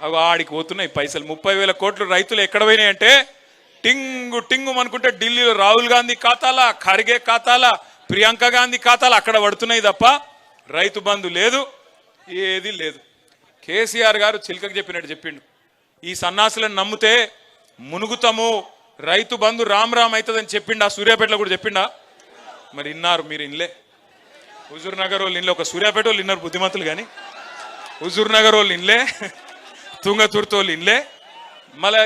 A: అవి ఆడికి పోతున్నాయి పైసలు. 30,000 కోట్లు రైతులు ఎక్కడ పోయినాయి అంటే టింగు అనుకుంటే ఢిల్లీలో రాహుల్ గాంధీ ఖాతాలా, ఖర్గే ఖాతాలా, ప్రియాంక గాంధీ ఖాతాలా అక్కడ పడుతున్నాయి తప్ప రైతు బంధు లేదు, ఏది లేదు. కేసీఆర్ గారు చిలకకు చెప్పినట్టు చెప్పిండు, ఈ సన్నాసులను నమ్మితే మునుగుతాము, రైతు బంధు రామ్ అవుతుందని చెప్పిండా? సూర్యాపేటలో కూడా చెప్పిండా? మరి ఇన్నారు మీరు? ఇన్లే. హుజూర్ నగర్ వాళ్ళు ఇన్లే, ఒక సూర్యాపేట వాళ్ళు ఇన్నారు బుద్ధిమంతులు, కానీ హుజూర్ నగర్ వాళ్ళు ఇన్లే, తుంగతుర్తి వాళ్ళు ఇన్లే. మళ్ళీ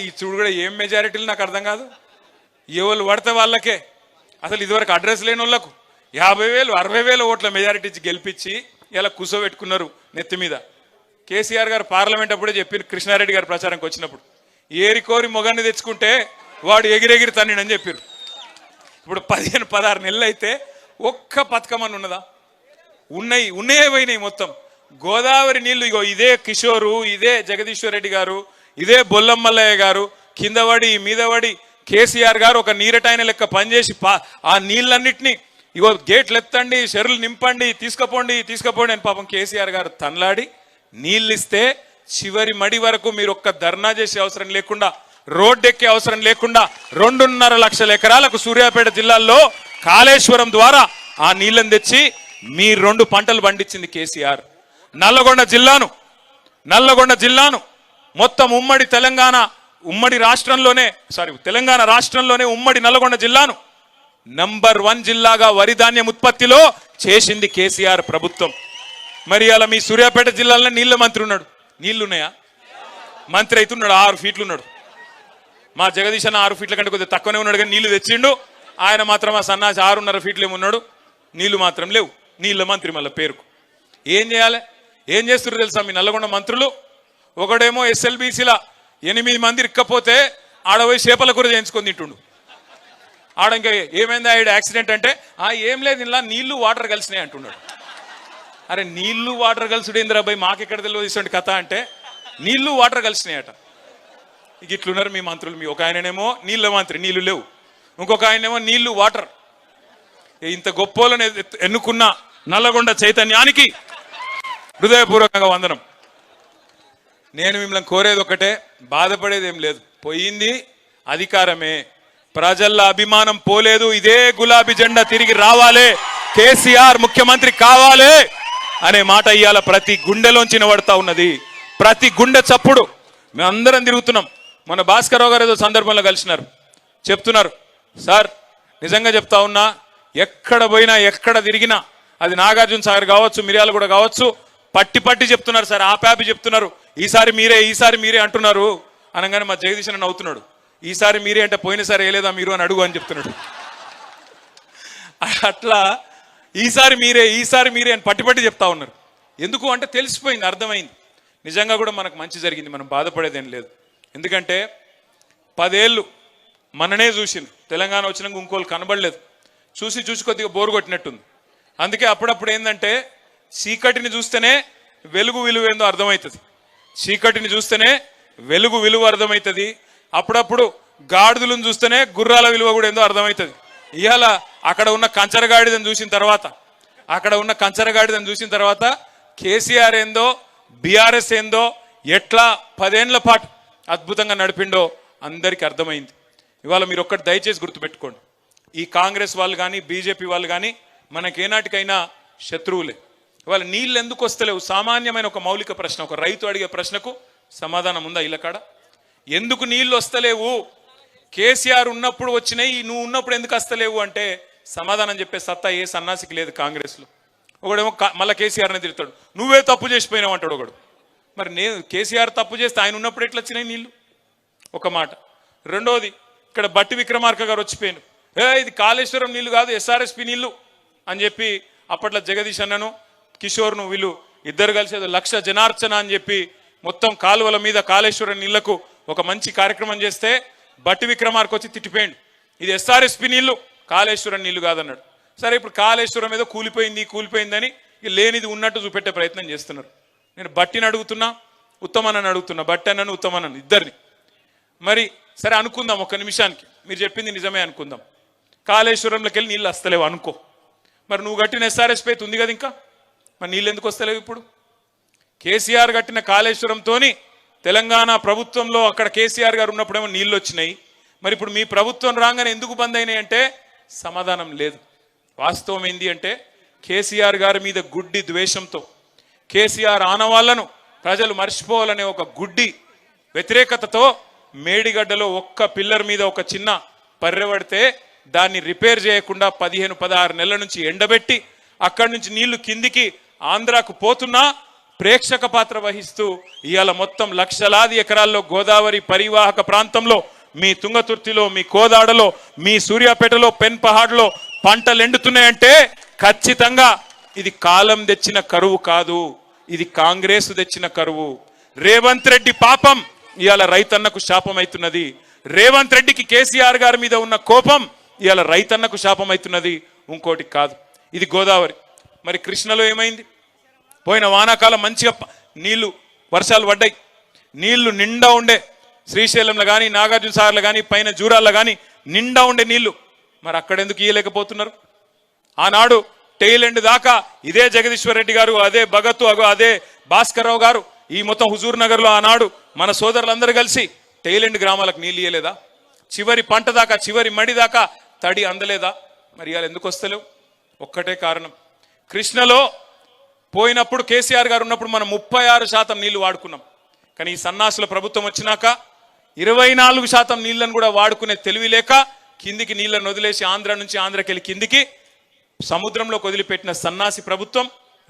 A: ఈ చూడు కూడా ఏం మెజారిటీలు నాకు అర్థం కాదు. ఎవరు పడితే వాళ్ళకే, అసలు ఇదివరకు అడ్రస్ లేని వాళ్ళకు 50,000 60,000 ఓట్ల మెజారిటీ ఇచ్చి గెలిపించి ఇలా కూర్చోబెట్టుకున్నారు నెత్తి మీద. కేసీఆర్ గారు పార్లమెంట్ అప్పుడే చెప్పి కృష్ణారెడ్డి గారు ప్రచారంకి వచ్చినప్పుడు, ఏరి కోరి మొగాన్ని తెచ్చుకుంటే వాడు ఎగిరెగిరి తన్నిడని చెప్పారు. ఇప్పుడు 15-16 నెలలు అయితే ఒక్క పథకం అని ఉన్నదా? ఉన్నాయే పోయినాయి మొత్తం. గోదావరి నీళ్లు ఇగో ఇదే కిషోరు, ఇదే జగదీశ్వర్ రెడ్డి గారు, ఇదే బొల్లమల్లయ్య గారు కిందవడి మీదవడి కేసీఆర్ గారు ఒక నీరటైన లెక్క పనిచేసి ఆ నీళ్ళన్నిటినీ ఇగో గేట్లు ఎత్తండి, చెరువులు నింపండి, తీసుకుపోండి అని పాపం కేసీఆర్ గారు తనలాడి నీళ్ళు ఇస్తే చివరి మడి వరకు మీరు ఒక్క ధర్నా చేసే అవసరం లేకుండా, రోడ్డెక్కే అవసరం లేకుండా 2.5 లక్షల ఎకరాలకు సూర్యాపేట జిల్లాలో కాళేశ్వరం ద్వారా ఆ నీళ్ళని తెచ్చి మీ 2 పంటలు పండించింది కేసీఆర్. నల్లగొండ జిల్లాను మొత్తం ఉమ్మడి తెలంగాణ ఉమ్మడి రాష్ట్రంలోనే తెలంగాణ రాష్ట్రంలోనే ఉమ్మడి నల్గొండ జిల్లాను నంబర్ 1 జిల్లాగా వరి ధాన్యం ఉత్పత్తిలో చేసింది కేసీఆర్ ప్రభుత్వం. మరి అలా మీ సూర్యాపేట జిల్లాలో నీళ్ళ మంత్రి ఉన్నాడు, నీళ్లున్నాయా? మంత్రి అవుతున్నాడు, 6 ఫీట్లు ఉన్నాడు. మా జగదీశ్ అన్న 6 ఫీట్ల కంటే కొద్దిగా తక్కువనే ఉన్నాడు, కానీ నీళ్లు తెచ్చిండు. ఆయన మాత్రం ఆ సన్నాసి 6.5 ఫీట్లు ఏమున్నాడు, నీళ్లు మాత్రం లేవు. నీళ్ళ మంత్రి మళ్ళీ పేరుకు. ఏం చేయాలి? ఏం చేస్తున్నారు తెలుసా మీ నల్లగొండ మంత్రులు? ఒకడేమో SLBCలా 8 మంది ఇక్కపోతే ఆడపోయి చేపల కూర చేయించుకొని తింటుండు. ఆడ ఇంకా ఏమైంది ఆవిడ యాక్సిడెంట్ అంటే ఏం లేదు, ఇలా నీళ్లు వాటర్ కలిసినాయి అంటున్నాడు. అరే నీళ్లు వాటర్ కలిసిడు ఇంద్రాబాయ్, మాకెక్కడ తెలియదు ఇటువంటి కథ అంటే నీళ్లు వాటర్ కలిసినాయట. ఇక ఇట్లున్నారు మీ మంత్రులు. మీ ఒక ఆయననేమో నీళ్ళ మంత్రి, నీళ్లు లేవు. ఇంకొక ఆయనేమో నీళ్లు వాటర్. ఇంత గొప్పోలను ఎన్నుకున్న నల్లగొండ చైతన్యానికి హృదయపూర్వకంగా వందనం. నేను మిమ్మల్ని కోరేది ఒకటే, బాధపడేది ఏం లేదు. పోయింది అధికారమే, ప్రజల అభిమానం పోలేదు. ఇదే గులాబీ జెండా తిరిగి రావాలి, కేసీఆర్ ముఖ్యమంత్రి కావాలి అనే మాట ఇవాళ ప్రతి గుండెలోంచి వినబడతా ఉన్నది. ప్రతి గుండె చప్పుడు. మేమందరం తిరుగుతున్నాం. మన భాస్కరరావు గారు ఏదో సందర్భంలో కలిసినారు, చెప్తున్నారు, సార్ నిజంగా చెప్తా ఉన్నా, ఎక్కడ పోయినా ఎక్కడ తిరిగినా, అది నాగార్జున సాగర్ కావచ్చు, మిర్యాల కూడా కావచ్చు, పట్టి పట్టి చెప్తున్నారు సార్, ఆపాపి చెప్తున్నారు, ఈసారి మీరే అంటున్నారు అనగానే మా జగదీశ్ అన్న నవ్వుతున్నాడు. ఈసారి మీరే అంటే పోయినసారి వేయలేదా మీరు అని అడుగు అని చెప్తున్నాడు. అట్లా ఈసారి మీరే అని పట్టి చెప్తా ఉన్నారు. ఎందుకు అంటే తెలిసిపోయింది, అర్థమైంది. నిజంగా కూడా మనకు మంచి జరిగింది, మనం బాధపడేదేం లేదు. ఎందుకంటే 10 ఏళ్ళు మననే చూసింది, తెలంగాణ వచ్చినాక ఇంకోళ్ళు కనబడలేదు. చూసి కొద్దిగా బోరు కొట్టినట్టుంది. అందుకే అప్పుడప్పుడు ఏంటంటే చీకటిని చూస్తేనే వెలుగు విలువ ఏందో అర్థమవుతుంది. చీకటిని చూస్తేనే వెలుగు విలువ అర్థమవుతుంది. అప్పుడప్పుడు గాడిదలను చూస్తేనే గుర్రాల విలువ కూడా ఏందో అర్థమవుతుంది. ఇవాళ అక్కడ ఉన్న కంచరగాడిదని చూసిన తర్వాత కేసీఆర్ ఏందో, బీఆర్ఎస్ ఏందో, ఎట్లా 10 ఏళ్ల పాటు అద్భుతంగా నడిపిండో అందరికీ అర్థమైంది. ఇవాళ మీరు ఒక్కటి దయచేసి గుర్తుపెట్టుకోండి, ఈ కాంగ్రెస్ వాళ్ళు కానీ బీజేపీ వాళ్ళు కానీ మనకేనాటికైనా శత్రువులే. ఇవాళ నీళ్ళు ఎందుకు వస్తలేవు? సామాన్యమైన ఒక మౌలిక ప్రశ్న, ఒక రైతు అడిగే ప్రశ్నకు సమాధానం ఉందా ఇళ్ళకాడ? ఎందుకు నీళ్ళు వస్తలేవు? కేసీఆర్ ఉన్నప్పుడు వచ్చినాయి, నువ్వు ఉన్నప్పుడు ఎందుకు వస్తలేవు అంటే సమాధానం చెప్పే సత్తా ఏ సన్నాసికి లేదు కాంగ్రెస్లో. ఒకడేమో మళ్ళీ కేసీఆర్ని తిడతాడు, నువ్వే తప్పు చేసిపోయినావు అంటాడు ఒకడు. మరి నేను కేసీఆర్ తప్పు చేస్తే ఆయన ఉన్నప్పుడు ఎట్లా వచ్చినాయి నీళ్ళు? ఒక మాట. రెండోది, ఇక్కడ బట్టి విక్రమార్క గారు వచ్చిపోయాను, ఇది కాళేశ్వరం నీళ్లు కాదు SRSP నీళ్లు అని చెప్పి అప్పట్లో జగదీష్ అన్నను కిషోర్ను వీళ్ళు ఇద్దరు కలిసి 1,00,000 జనార్చన అని చెప్పి మొత్తం కాలువల మీద కాళేశ్వరం నీళ్లకు ఒక మంచి కార్యక్రమం చేస్తే బట్టి విక్రమార్క వచ్చి తిట్టిపోయాడు, ఇది SRSP నీళ్లు, కాళేశ్వరం నీళ్లు కాదన్నాడు. సరే, ఇప్పుడు కాళేశ్వరం ఏదో కూలిపోయిందని లేనిది ఉన్నట్టు చూపెట్టే ప్రయత్నం చేస్తున్నారు. నేను బట్టిని అడుగుతున్నా, ఉత్తమన్నని అడుగుతున్నా, బట్టి అన్నను ఉత్తమన్నను ఇద్దరిని. మరి సరే అనుకుందాం, ఒక్క నిమిషానికి మీరు చెప్పింది నిజమే అనుకుందాం, కాళేశ్వరంలోకి వెళ్ళి నీళ్ళు వస్తలేవు అనుకో. మరి నువ్వు కట్టిన SRSP అయితే ఉంది కదా, ఇంకా మరి నీళ్ళు ఎందుకు వస్తలేవు? ఇప్పుడు కేసీఆర్ కట్టిన కాళేశ్వరంతోని తెలంగాణ ప్రభుత్వంలో అక్కడ కేసీఆర్ గారు ఉన్నప్పుడేమో నీళ్ళు వచ్చినాయి, మరి ఇప్పుడు మీ ప్రభుత్వం రాగానే ఎందుకు బంద్ అయినాయి అంటే సమాధానం లేదు. వాస్తవం ఏంది అంటే కేసీఆర్ గారి మీద గుడ్డి ద్వేషంతో, కేసీఆర్ ఆనవాళ్లను ప్రజలు మర్చిపోవాలనే ఒక గుడ్డి వ్యతిరేకతతో మేడిగడ్డలో ఒక్క పిల్లర్ మీద ఒక చిన్న పర్రె పడితే దాన్ని రిపేర్ చేయకుండా 15-16 నెలల నుంచి ఎండబెట్టి అక్కడి నుంచి నీళ్లు కిందికి ఆంధ్రాకు పోతున్నా ప్రేక్షక పాత్ర వహిస్తూ ఇవాళ మొత్తం లక్షలాది ఎకరాల్లో గోదావరి పరివాహక ప్రాంతంలో, మీ తుంగతుర్తిలో, మీ కోదాడలో, మీ సూర్యాపేటలో, పెన్పహాడ్లో పంటలు ఎండుతున్నాయంటే ఖచ్చితంగా ఇది కాలం తెచ్చిన కరువు కాదు, ఇది కాంగ్రెస్ తెచ్చిన కరువు. రేవంత్ రెడ్డి పాపం ఇవాళ రైతన్నకు శాపం అవుతున్నది. రేవంత్ రెడ్డికి కేసీఆర్ గారి మీద ఉన్న కోపం ఇవాళ రైతన్నకు శాపం అవుతున్నది, ఇంకోటి కాదు. ఇది గోదావరి. మరి కృష్ణలో ఏమైంది? పోయిన వానాకాలం మంచిగా నీళ్లు వర్షాలు పడ్డాయి, నీళ్లు నిండా ఉండే, శ్రీశైలంలో కానీ నాగార్జున సాగర్లో కానీ పైన జూరాల్లో కానీ నిండా ఉండే నీళ్లు. మరి అక్కడెందుకు ఇయ్యలేకపోతున్నారు? ఆనాడు టెయిల్ ఎండ్ దాకా ఇదే జగదీశ్వర్ రెడ్డి గారు, అదే భగత్, అదే భాస్కర్రావు గారు, ఈ మొత్తం హుజూర్ నగర్ లో ఆనాడు మన సోదరులందరూ కలిసి టెయిల్ ఎండ్ గ్రామాలకు నీళ్ళు ఇయ్యలేదా? చివరి పంట దాకా, చివరి మడి దాకా తడి అందలేదా? మరి ఇవాళ ఎందుకు వస్తలేవు? ఒక్కటే కారణం, కృష్ణలో పోయినప్పుడు కేసీఆర్ గారు ఉన్నప్పుడు మనం 36% నీళ్లు వాడుకున్నాం, కానీ ఈ సన్నాసుల ప్రభుత్వం వచ్చినాక 24% నీళ్లను కూడా వాడుకునే తెలివి లేక కిందికి నీళ్లను వదిలేసి ఆంధ్ర నుంచి ఆంధ్రకెళ్ళి కిందికి సముద్రంలోకి వదిలిపెట్టిన సన్నాసి ప్రభుత్వం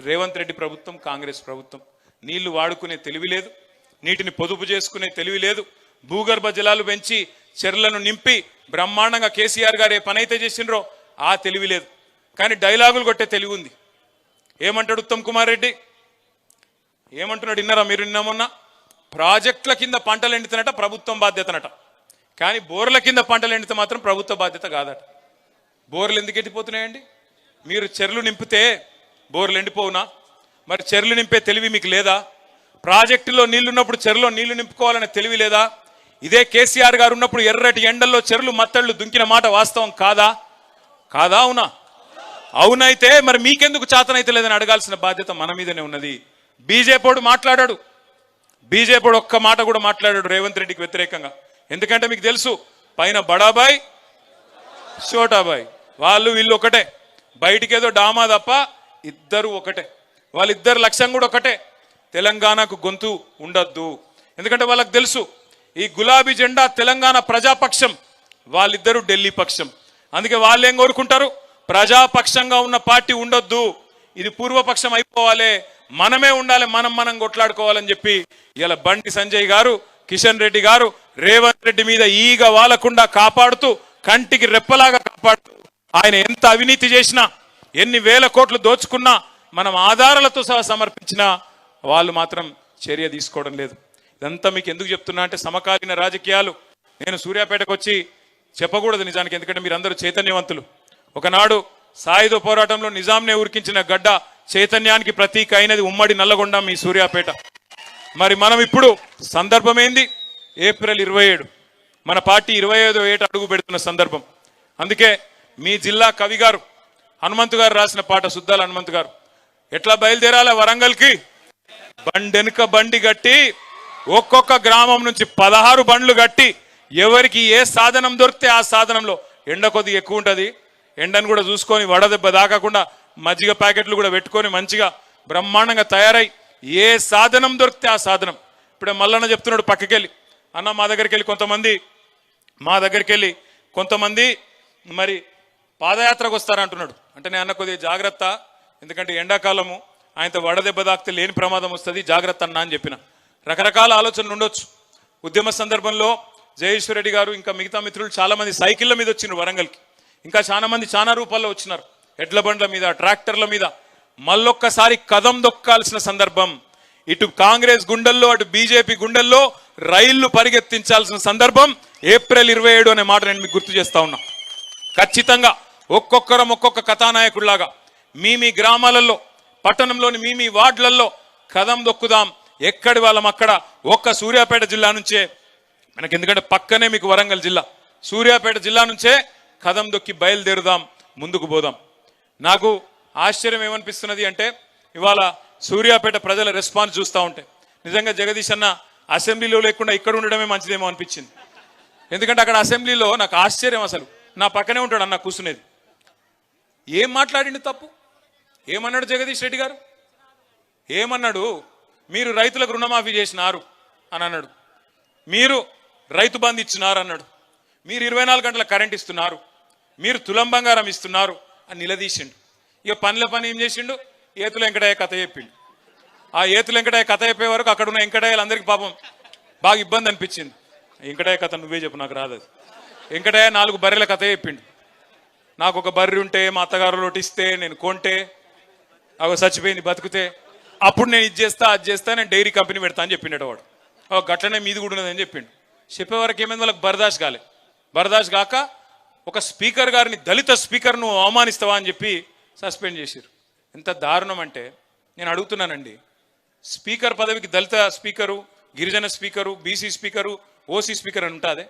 A: రేవంత్ రెడ్డి ప్రభుత్వం, కాంగ్రెస్ ప్రభుత్వం. నీళ్లు వాడుకునే తెలివి లేదు, నీటిని పొదుపు చేసుకునే తెలివి లేదు, భూగర్భ జలాలు పెంచి చెర్లను నింపి బ్రహ్మాండంగా కేసీఆర్ గారు ఏ పనైతే చేసిండ్రో ఆ తెలివి లేదు. కానీ డైలాగులు కొట్టే తెలివి ఉంది. ఏమంటాడు ఉత్తమ్ కుమార్ రెడ్డి? ఏమంటున్నాడు విన్నారా మీరు? నిన్నమొన్న ప్రాజెక్టుల కింద పంటలు ఎండుతున్నట ప్రభుత్వం బాధ్యతనట, కానీ బోర్ల కింద పంటలు ఎండితే మాత్రం ప్రభుత్వ బాధ్యత కాదట. బోర్లు ఎందుకు ఎండిపోతున్నాయండి? మీరు చెర్లు నింపితే బోర్లు ఎండిపోవునా? మరి చెర్లు నింపే తెలివి మీకు లేదా? ప్రాజెక్టులో నీళ్లున్నప్పుడు చెరులో నీళ్లు నింపుకోవాలనే తెలివి లేదా? ఇదే కేసీఆర్ గారు ఉన్నప్పుడు ఎర్రటి ఎండల్లో చెరులు మత్తళ్ళు దుంకిన మాట వాస్తవం కాదా? కాదా? అవునా? అవునైతే మరి మీకెందుకు చేతనైతే లేదని అడగాల్సిన బాధ్యత మన మీదనే ఉన్నది. బీజేపీడు మాట్లాడాడు, బీజేపీడు ఒక్క మాట కూడా మాట్లాడాడు రేవంత్ రెడ్డికి వ్యతిరేకంగా. ఎందుకంటే మీకు తెలుసు, పైన బడాబాయ్ షోటాబాయ్, వాళ్ళు వీళ్ళు ఒకటే, బయటికేదో డామా తప్ప ఇద్దరు ఒకటే, వాళ్ళిద్దరు లక్ష్యం కూడా ఒకటే, తెలంగాణకు గొంతు ఉండద్దు. ఎందుకంటే వాళ్ళకి తెలుసు ఈ గులాబీ జెండా తెలంగాణ ప్రజాపక్షం, వాళ్ళిద్దరూ ఢిల్లీ పక్షం. అందుకే వాళ్ళు ఏం కోరుకుంటారు? ప్రజాపక్షంగా ఉన్న పార్టీ ఉండొద్దు, ఇది పూర్వపక్షం అయిపోవాలి, మనమే ఉండాలి, మనం కొట్లాడుకోవాలని చెప్పి ఇలా బండి సంజయ్ గారు, కిషన్ రెడ్డి గారు రేవంత్ రెడ్డి మీద ఈగ వాలకుండా కాపాడుతూ, కంటికి రెప్పలాగా కాపాడుతూ, ఆయన ఎంత అవినీతి చేసినా, ఎన్ని వేల కోట్లు దోచుకున్నా, మనం ఆధారాలతో సహా సమర్పించినా వాళ్ళు మాత్రం చర్య తీసుకోవడం లేదు. ఇదంతా మీకు ఎందుకు చెప్తున్నా అంటే సమకాలీన రాజకీయాలు. నేను సూర్యాపేటకు వచ్చి చెప్పకూడదు నిజానికి, ఎందుకంటే మీరందరూ చైతన్యవంతులు. ఒకనాడు సాయుధ పోరాటంలో నిజాంనే ఉరికించిన గడ్డ చైతన్యానికి ప్రతీక అయినది ఉమ్మడి నల్లగొండ మీ సూర్యాపేట. మరి మనం ఇప్పుడు సందర్భం ఏంది? ఏప్రిల్ 27 మన పార్టీ 25వ ఏట అడుగు పెడుతున్న సందర్భం. అందుకే మీ జిల్లా కవి గారు హనుమంతు గారు రాసిన పాట, సుద్దాల హనుమంతు గారు, ఎట్లా బయలుదేరాల వరంగల్కి? బండెనుక బండి గట్టి, ఒక్కొక్క గ్రామం నుంచి 16 బండ్లు గట్టి, ఎవరికి ఏ సాధనం దొరికితే ఆ సాధనంలో, ఎండ కొద్దిగా ఎక్కువ ఉంటుంది, ఎండను కూడా చూసుకొని వడదెబ్బ దాకకుండా మజ్జిగ ప్యాకెట్లు కూడా పెట్టుకొని మంచిగా బ్రహ్మాండంగా తయారై ఏ సాధనం దొరికితే ఆ సాధనం. ఇప్పుడే మల్లన్న చెప్తున్నాడు పక్కకెళ్ళి, అన్న మా దగ్గరికి వెళ్ళి కొంతమంది మరి పాదయాత్రకు వస్తారంటున్నాడు. అంటే నేను అన్న కొద్దిగా జాగ్రత్త, ఎందుకంటే ఎండాకాలము, ఆయనతో వడదెబ్బ దాకితే లేని ప్రమాదం వస్తుంది, జాగ్రత్త అన్న అని చెప్పిన. రకరకాల ఆలోచనలు ఉండొచ్చు. ఉద్యమ సందర్భంలో జయేశ్వర్ రెడ్డి గారు ఇంకా మిగతా మిత్రులు చాలా మంది సైకిళ్ళ మీద వచ్చినారు వరంగల్కి, ఇంకా చాలా మంది చాలా రూపాల్లో వచ్చినారు, ఎడ్ల బండ్ల మీద, ట్రాక్టర్ల మీద. మళ్ళొక్కసారి కదం దొక్కాల్సిన సందర్భం. ఇటు కాంగ్రెస్ గుండెల్లో, అటు బీజేపీ గుండెల్లో రైళ్లు పరిగెత్తించాల్సిన సందర్భం ఏప్రిల్ 27 అనే మాట నేను మీకు గుర్తు చేస్తా ఉన్నా. ఖచ్చితంగా ఒక్కొక్కరం ఒక్కొక్క కథానాయకుడిలాగా మీ గ్రామాలలో, పట్టణంలోని మీ వార్డులలో కదం దొక్కుదాం. ఎక్కడి వాళ్ళం అక్కడ. ఒక్క సూర్యాపేట జిల్లా నుంచే మనకి, ఎందుకంటే పక్కనే మీకు వరంగల్ జిల్లా, సూర్యాపేట జిల్లా నుంచే కదం దొక్కి బయలుదేరుదాం, ముందుకు పోదాం. నాకు ఆశ్చర్యం ఏమనిపిస్తున్నది అంటే ఇవాళ సూర్యాపేట ప్రజల రెస్పాన్స్ చూస్తూ ఉంటే నిజంగా జగదీష్ అన్న అసెంబ్లీలో లేకుండా ఇక్కడ ఉండడమే మంచిదేమో అనిపించింది. ఎందుకంటే అక్కడ అసెంబ్లీలో నాకు ఆశ్చర్యం, అసలు నా పక్కనే ఉంటాడు అన్న కూర్చునేది. ఏం మాట్లాడిండు తప్పు? ఏమన్నాడు జగదీష్ రెడ్డి గారు? ఏమన్నాడు? మీరు రైతులకు రుణమాఫీ చేసినారు అని అన్నాడు, మీరు రైతు బంధు ఇచ్చినారు అన్నాడు, మీరు 24 గంటల కరెంట్ ఇస్తున్నారు, మీరు తులం బంగారం ఇస్తున్నారు అని నిలదీసిండు. ఇక పని ఏం చేసిండు? ఏతుల వెంకటయ్య కథ చెప్పిండు. ఆ ఏతుల వెంకటయ్య కథ చెప్పే వరకు అక్కడ ఉన్న వెంకటయ్యలందరికీ పాపం బాగా ఇబ్బంది అనిపించింది. వెంకటయ్య కథ నువ్వే చెప్పు, నాకు రాదు. వెంకటయ్య 4 బర్రెల కథ చెప్పిండు. నాకు ఒక బర్రె ఉంటే, మా అత్తగారు లోటిస్తే, నేను కొంటే, అవి చచ్చిపోయింది, బతికితే అప్పుడు నేను ఇది చేస్తా, అది చేస్తా, నేను డైరీ కంపెనీ పెడతా అని చెప్పిండట వాడు. గట్లనే మీది కూడా ఉన్నదని చెప్పిండు. చెప్పేవరకు ఏమైంది? వాళ్ళకి బర్దాష్ కాలే. బర్దాష్ కాక ఒక స్పీకర్ గారిని, దళిత స్పీకర్ను అవమానిస్తావా అని చెప్పి సస్పెండ్ చేశారు. ఎంత దారుణం అంటే నేను అడుగుతున్నానండి, స్పీకర్ పదవికి దళిత స్పీకరు, గిరిజన speaker, BC speaker, OC speaker అని ఉంటుంది.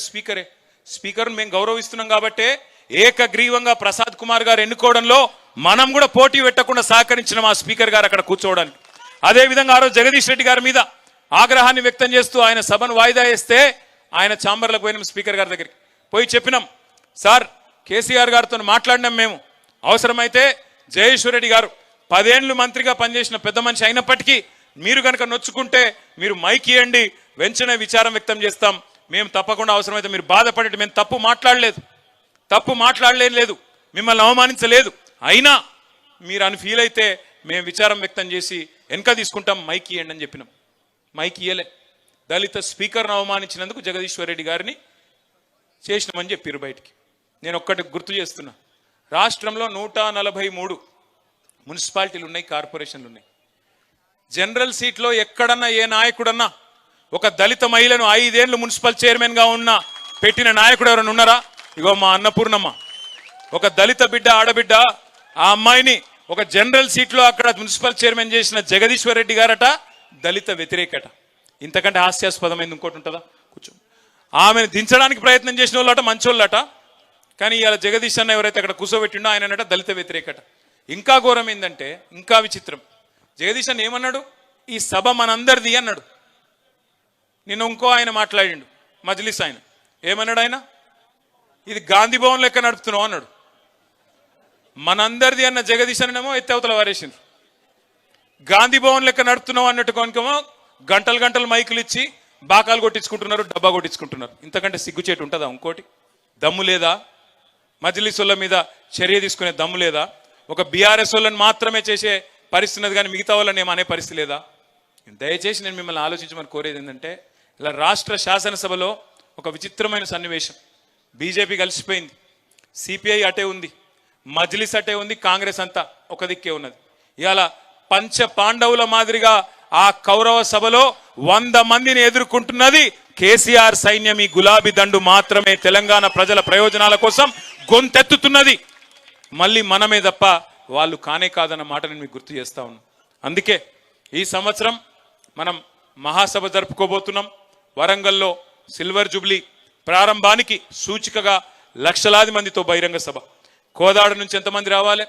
A: స్పీకరే. స్పీకర్ను మేము గౌరవిస్తున్నాం కాబట్టే ఏకగ్రీవంగా ప్రసాద్ కుమార్ గారు ఎన్నుకోవడంలో మనం కూడా పోటీ పెట్టకుండా సహకరించిన మా స్పీకర్ గారు అక్కడ కూర్చోవడానికి. అదేవిధంగా ఆ రోజు జగదీష్ రెడ్డి గారి మీద ఆగ్రహాన్ని వ్యక్తం చేస్తూ ఆయన సభను వాయిదా వేస్తే ఆయన ఛాంబర్లకు పోయినాం, స్పీకర్ గారి దగ్గరికి పోయి చెప్పినాం, సార్ కేసీఆర్ గారితో మాట్లాడినాం మేము, అవసరమైతే జయేశ్వర్ రెడ్డి గారు 10 ఏళ్లు మంత్రిగా పనిచేసిన పెద్ద మనిషి అయినప్పటికీ మీరు కనుక నొచ్చుకుంటే మీరు మైక్ ఇవ్వండి, వెంటనే విచారం వ్యక్తం చేస్తాం. మేము తప్పకుండా అవసరమైతే మీరు బాధపడేది, మేము తప్పు మాట్లాడలేదు, మిమ్మల్ని అవమానించలేదు. అయినా మీరు అని ఫీల్ అయితే మేము విచారం వ్యక్తం చేసి వెనక తీసుకుంటాం, మైక్ ఇవ్వండి అని చెప్పినాం. మైక్ ఇయ్యలే. దళిత స్పీకర్ను అవమానించినందుకు జగదీశ్వర్ రెడ్డి గారిని చేసినామని చెప్పారు బయటికి. నేను ఒక్కటి గుర్తు చేస్తున్నా, రాష్ట్రంలో 143 మున్సిపాలిటీలు ఉన్నాయి, కార్పొరేషన్లు ఉన్నాయి. జనరల్ సీట్లో ఎక్కడన్నా ఏ నాయకుడన్నా ఒక దళిత మహిళను 5 ఏళ్లు మున్సిపల్ చైర్మన్ గా ఉన్న పెట్టిన నాయకుడు ఎవరైనా ఉన్నారా? ఇగో మా అన్నపూర్ణమ్మ, ఒక దళిత బిడ్డ, ఆడబిడ్డ, ఆ అమ్మాయిని ఒక జనరల్ సీట్లో అక్కడ మున్సిపల్ చైర్మన్ చేసిన జగదీశ్వర్ రెడ్డి గారట దళిత వ్యతిరేకట. ఇంతకంటే హాస్యాస్పదమైంది ఇంకోటి ఉంటుందా? కూర్చో. ఆమెను దించడానికి ప్రయత్నం చేసిన వాళ్ళట మంచోళ్ళట, కానీ ఇవాళ జగదీష్ అన్న ఎవరైతే అక్కడ కూర్చోబెట్టిండో ఆయన దళిత వ్యతిరేకట. ఇంకా ఘోరం ఏంటంటే, ఇంకా విచిత్రం, జగదీష్ అన్న ఏమన్నాడు? ఈ సభ మనందరిది అన్నాడు. నిన్న ఇంకో ఆయన మాట్లాడిండు, మజ్లిస్ ఆయన. ఏమన్నాడు ఆయన? ఇది గాంధీ భవన్ లెక్క నడుపుతున్నావు అన్నాడు. మనందరిది అన్న జగదీష్ అన్నమో ఎత్తవతల వారేసిండ్రు. గాంధీ భవన్ లెక్క నడుపుతున్నావు అన్నట్టు కొనుకేమో గంటలు గంటలు మైకులు ఇచ్చి బాకాలు కొట్టించుకుంటున్నారు, డబ్బా కొట్టించుకుంటున్నారు. ఇంతకంటే సిగ్గుచేటు ఉంటుందా? ఇంకోటి దమ్ము లేదా? మజ్లిస్ వాళ్ళ మీద చర్య తీసుకునే దమ్ము లేదా? ఒక బీఆర్ఎస్ వాళ్ళని మాత్రమే చేసే పరిస్థితి కానీ మిగతా వాళ్ళని ఏమనే పరిస్థితి లేదా? దయచేసి నేను మిమ్మల్ని ఆలోచించమని కోరేది ఏంటంటే, ఇలా రాష్ట్ర శాసనసభలో ఒక విచిత్రమైన సన్నివేశం. బీజేపీ కలిసిపోయింది, సిపిఐ అటే ఉంది, మజ్లిస్ అటే ఉంది, కాంగ్రెస్ అంతా ఒక దిక్కే ఉన్నది. ఇవాళ పంచ పాండవుల మాదిరిగా ఆ కౌరవ సభలో 100 మందిని ఎదుర్కొంటున్నది కేసీఆర్ సైన్యం. ఈ గులాబీ దండు మాత్రమే తెలంగాణ ప్రజల ప్రయోజనాల కోసం గొంతెత్తుతున్నది. మళ్ళీ మనమే తప్ప వాళ్ళు కానే కాదన్న మాట నేను మీకు గుర్తు చేస్తా ఉన్నాను. అందుకే ఈ సంవత్సరం మనం మహాసభ జరుపుకోబోతున్నాం. వరంగల్లో సిల్వర్ జూబ్లీ ప్రారంభానికి సూచికగా లక్షలాది మందితో బహిరంగ సభ. కోదాడ నుంచి ఎంతమంది రావాలి,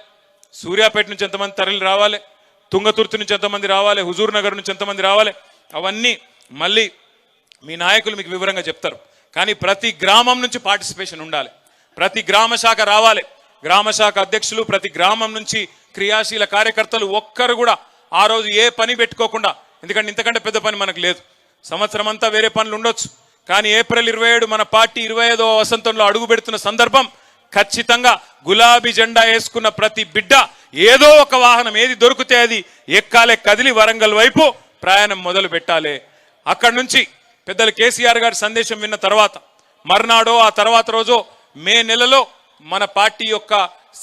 A: సూర్యాపేట నుంచి ఎంతమంది తరలి రావాలి, తుంగతుర్తి నుంచి ఎంతమంది రావాలి, హుజూర్ నగర్ నుంచి ఎంతమంది రావాలి, అవన్నీ మళ్ళీ మీ నాయకులు మీకు వివరంగా చెప్తారు. కానీ ప్రతి గ్రామం నుంచి పార్టిసిపేషన్ ఉండాలి, ప్రతి గ్రామ శాఖ రావాలి, గ్రామ శాఖ అధ్యక్షులు, ప్రతి గ్రామం నుంచి క్రియాశీల కార్యకర్తలు ఒక్కరు కూడా ఆ రోజు ఏ పని పెట్టుకోకుండా, ఎందుకంటే ఇంతకంటే పెద్ద పని మనకు లేదు, సంవత్సరం అంతా వేరే పనులు ఉండొచ్చు, కానీ ఏప్రిల్ 27 మన పార్టీ 25వ వసంతంలో అడుగు పెడుతున్న సందర్భం ఖచ్చితంగా గులాబీ జెండా వేసుకున్న ప్రతి బిడ్డ ఏదో ఒక వాహనం ఏది దొరికితే అది ఎక్కాలే, కదిలి వరంగల్ వైపు ప్రయాణం మొదలు పెట్టాలి. అక్కడి నుంచి పెద్దలు కేసీఆర్ గారి సందేశం విన్న తర్వాత మర్నాడో ఆ తర్వాత రోజు మే నెలలో మన పార్టీ యొక్క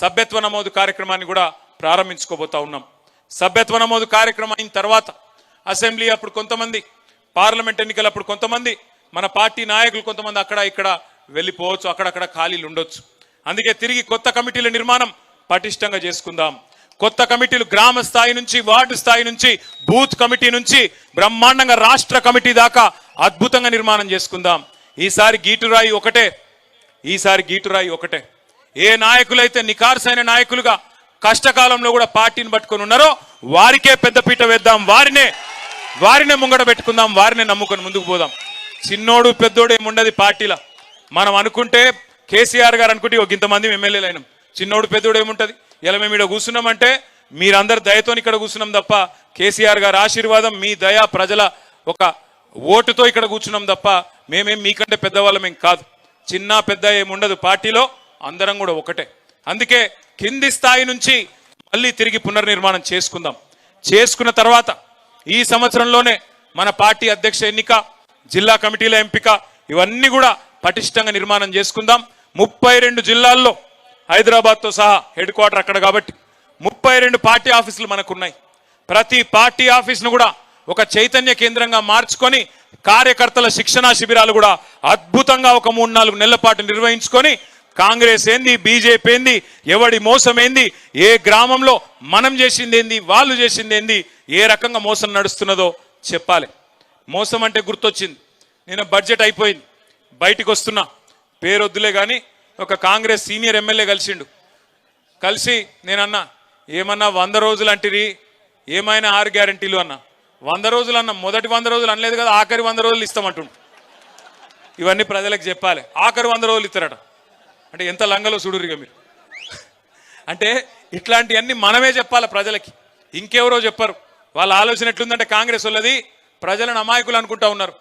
A: సభ్యత్వ నమోదు కార్యక్రమాన్ని కూడా ప్రారంభించుకోబోతా ఉన్నాం. సభ్యత్వ నమోదు కార్యక్రమం అయిన తర్వాత అసెంబ్లీ అప్పుడు కొంతమంది, పార్లమెంట్ ఎన్నికలప్పుడు కొంతమంది, మన పార్టీ నాయకులు కొంతమంది అక్కడ ఇక్కడ వెళ్ళిపోవచ్చు, అక్కడక్కడ ఖాళీలు ఉండొచ్చు. అందుకే తిరిగి కొత్త కమిటీల నిర్మాణం పటిష్టంగా చేసుకుందాం. కొత్త కమిటీలు గ్రామ స్థాయి నుంచి, వార్డు స్థాయి నుంచి, బూత్ కమిటీ నుంచి బ్రహ్మాండంగా రాష్ట్ర కమిటీ దాకా అద్భుతంగా నిర్మాణం చేసుకుందాం. ఈసారి గీటురాయి ఒకటే. ఏ నాయకులైతే నికార్సైన నాయకులుగా కష్టకాలంలో కూడా పార్టీని పట్టుకొని ఉన్నారో వారికే పెద్దపీట వేద్దాం, వారినే ముంగడ పెట్టుకుందాం, వారినే నమ్ముకొని ముందుకు పోదాం. చిన్నోడు పెద్దోడు ఏముండదు పార్టీలో. మనం అనుకుంటే కేసీఆర్ గారు అనుకుంటే ఒక ఇంతమంది ఎమ్మెల్యేలు అయినాం, చిన్నోడు పెద్దోడు ఏముంటుంది. ఇలా మేము ఇక్కడ కూర్చున్నామంటే మీరందరు దయతో ఇక్కడ కూర్చున్నాం తప్ప, కేసీఆర్ గారి ఆశీర్వాదం, మీ దయ, ప్రజల ఒక ఓటుతో ఇక్కడ కూర్చున్నాం తప్ప మేమేం మీకంటే పెద్దవాళ్ళమేం కాదు. చిన్న పెద్ద ఏముండదు, పార్టీలో అందరం కూడా ఒకటే. అందుకే కింది స్థాయి నుంచి మళ్ళీ తిరిగి పునర్నిర్మాణం చేసుకున్న తర్వాత ఈ సంవత్సరంలోనే మన పార్టీ అధ్యక్ష ఎన్నిక, జిల్లా కమిటీల ఎంపిక, ఇవన్నీ కూడా పటిష్టంగా నిర్మాణం చేసుకుందాం. 32 జిల్లాల్లో, హైదరాబాద్తో సహా హెడ్ క్వార్టర్ అక్కడ కాబట్టి 32 పార్టీ ఆఫీసులు మనకున్నాయి. ప్రతి పార్టీ ఆఫీసును కూడా ఒక చైతన్య కేంద్రంగా మార్చుకొని కార్యకర్తల శిక్షణా శిబిరాలు కూడా అద్భుతంగా ఒక 3-4 నెలల పాటు నిర్వహించుకొని కాంగ్రెస్ ఏంది, బీజేపీ ఏంది, ఎవడి మోసం ఏంది, ఏ గ్రామంలో మనం చేసింది ఏంది, వాళ్ళు చేసింది ఏంది, ఏ రకంగా మోసం నడుస్తున్నదో చెప్పాలి. మోసం అంటే గుర్తొచ్చింది, నేను బడ్జెట్ అయిపోయింది, బయటికి వస్తున్నా, పేరొద్దులే కానీ ఒక కాంగ్రెస్ సీనియర్ ఎమ్మెల్యే కలిసి నేనన్నా, ఏమన్నా 100 రోజులు అంటిరి, ఏమైనా 6 గ్యారంటీలు అన్నా. 100 రోజులు అన్న, మొదటి 100 రోజులు అనలేదు కదా, ఆఖరి 100 రోజులు ఇస్తామంటుండు. ఇవన్నీ ప్రజలకు చెప్పాలి. ఆఖరి 100 రోజులు ఇస్తారట అంటే ఎంత లంగలో చూడురిగా మీరు. అంటే ఇట్లాంటివన్నీ మనమే చెప్పాలి ప్రజలకి, ఇంకెవరో చెప్పరు. వాళ్ళ ఆలోచన ఎట్లుందంటే కాంగ్రెస్ వాళ్ళది ప్రజలను అమాయకులు అనుకుంటా ఉన్నారు.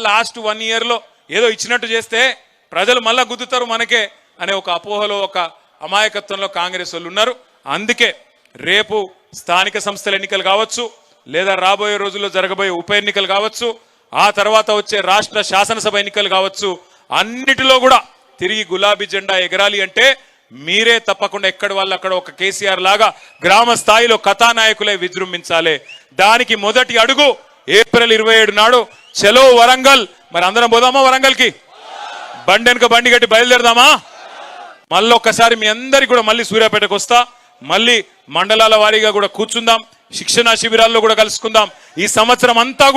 A: లాస్ట్ 1 yearలో ఏదో ఇచ్చినట్టు చేస్తే ప్రజలు మళ్ళా గుద్దుతారు మనకే అనే ఒక అపోహలో, ఒక అమాయకత్వంలో కాంగ్రెస్ వాళ్ళు ఉన్నారు. అందుకే రేపు స్థానిక సంస్థల ఎన్నికలు కావచ్చు, లేదా రాబోయే రోజుల్లో జరగబోయే ఉప ఎన్నికలు కావచ్చు, ఆ తర్వాత వచ్చే రాష్ట్ర శాసనసభ ఎన్నికలు కావచ్చు, అన్నిటిలో కూడా తిరిగి గులాబీ జెండా ఎగరాలి అంటే మీరే తప్పకుండా ఎక్కడి వాళ్ళు అక్కడ ఒక కేసీఆర్ లాగా గ్రామ స్థాయిలో కథానాయకులై విజృంభించాలి. దానికి మొదటి అడుగు ఏప్రిల్ 27 నాడు చలో వరంగల్. మరి అందరం పోదామా వరంగల్కి? బండి వెనుక బండి కట్టి బయలుదేరదామా? మళ్ళీ ఒక్కసారి మీ అందరికి కూడా మళ్ళీ సూర్యాపేటకు వస్తా, మళ్ళీ మండలాల వారీగా కూడా కూర్చుందాం, శిక్షణా శిబిరాల్లో కూడా కలుసుకుందాం. ఈ సంవత్సరం అంతా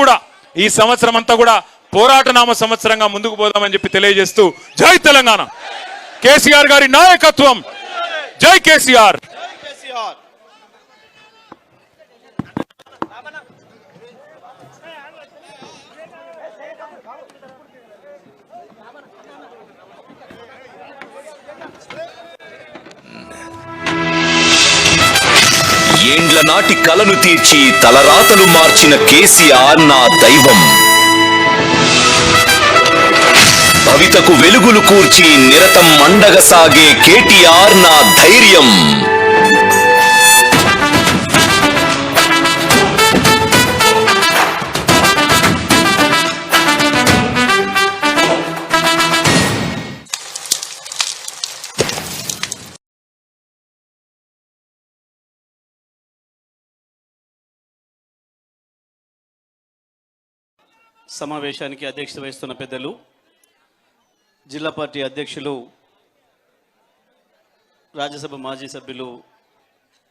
A: కూడా పోరాటనామ సంవత్సరంగా ముందుకు పోదామని చెప్పి తెలియజేస్తూ జై తెలంగాణ, కేసీఆర్ గారి నాయకత్వం, జై కేసీఆర్.
B: ఏండ్ల నాటి కలను తీర్చి తలరాతలు మార్చిన కేసీఆర్ నా దైవం. భవితకు వెలుగులు కూర్చి నిరతం మండగ సాగే కేటీఆర్ నా ధైర్యం.
C: సమావేశానికి అధ్యక్షత వహిస్తున్న పెద్దలు, జిల్లా పార్టీ అధ్యక్షులు, రాజ్యసభ మాజీ సభ్యులు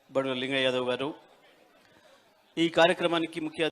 C: బండ్ల లింగయ్య యాదవ్ గారు, ఈ కార్యక్రమానికి ముఖ్య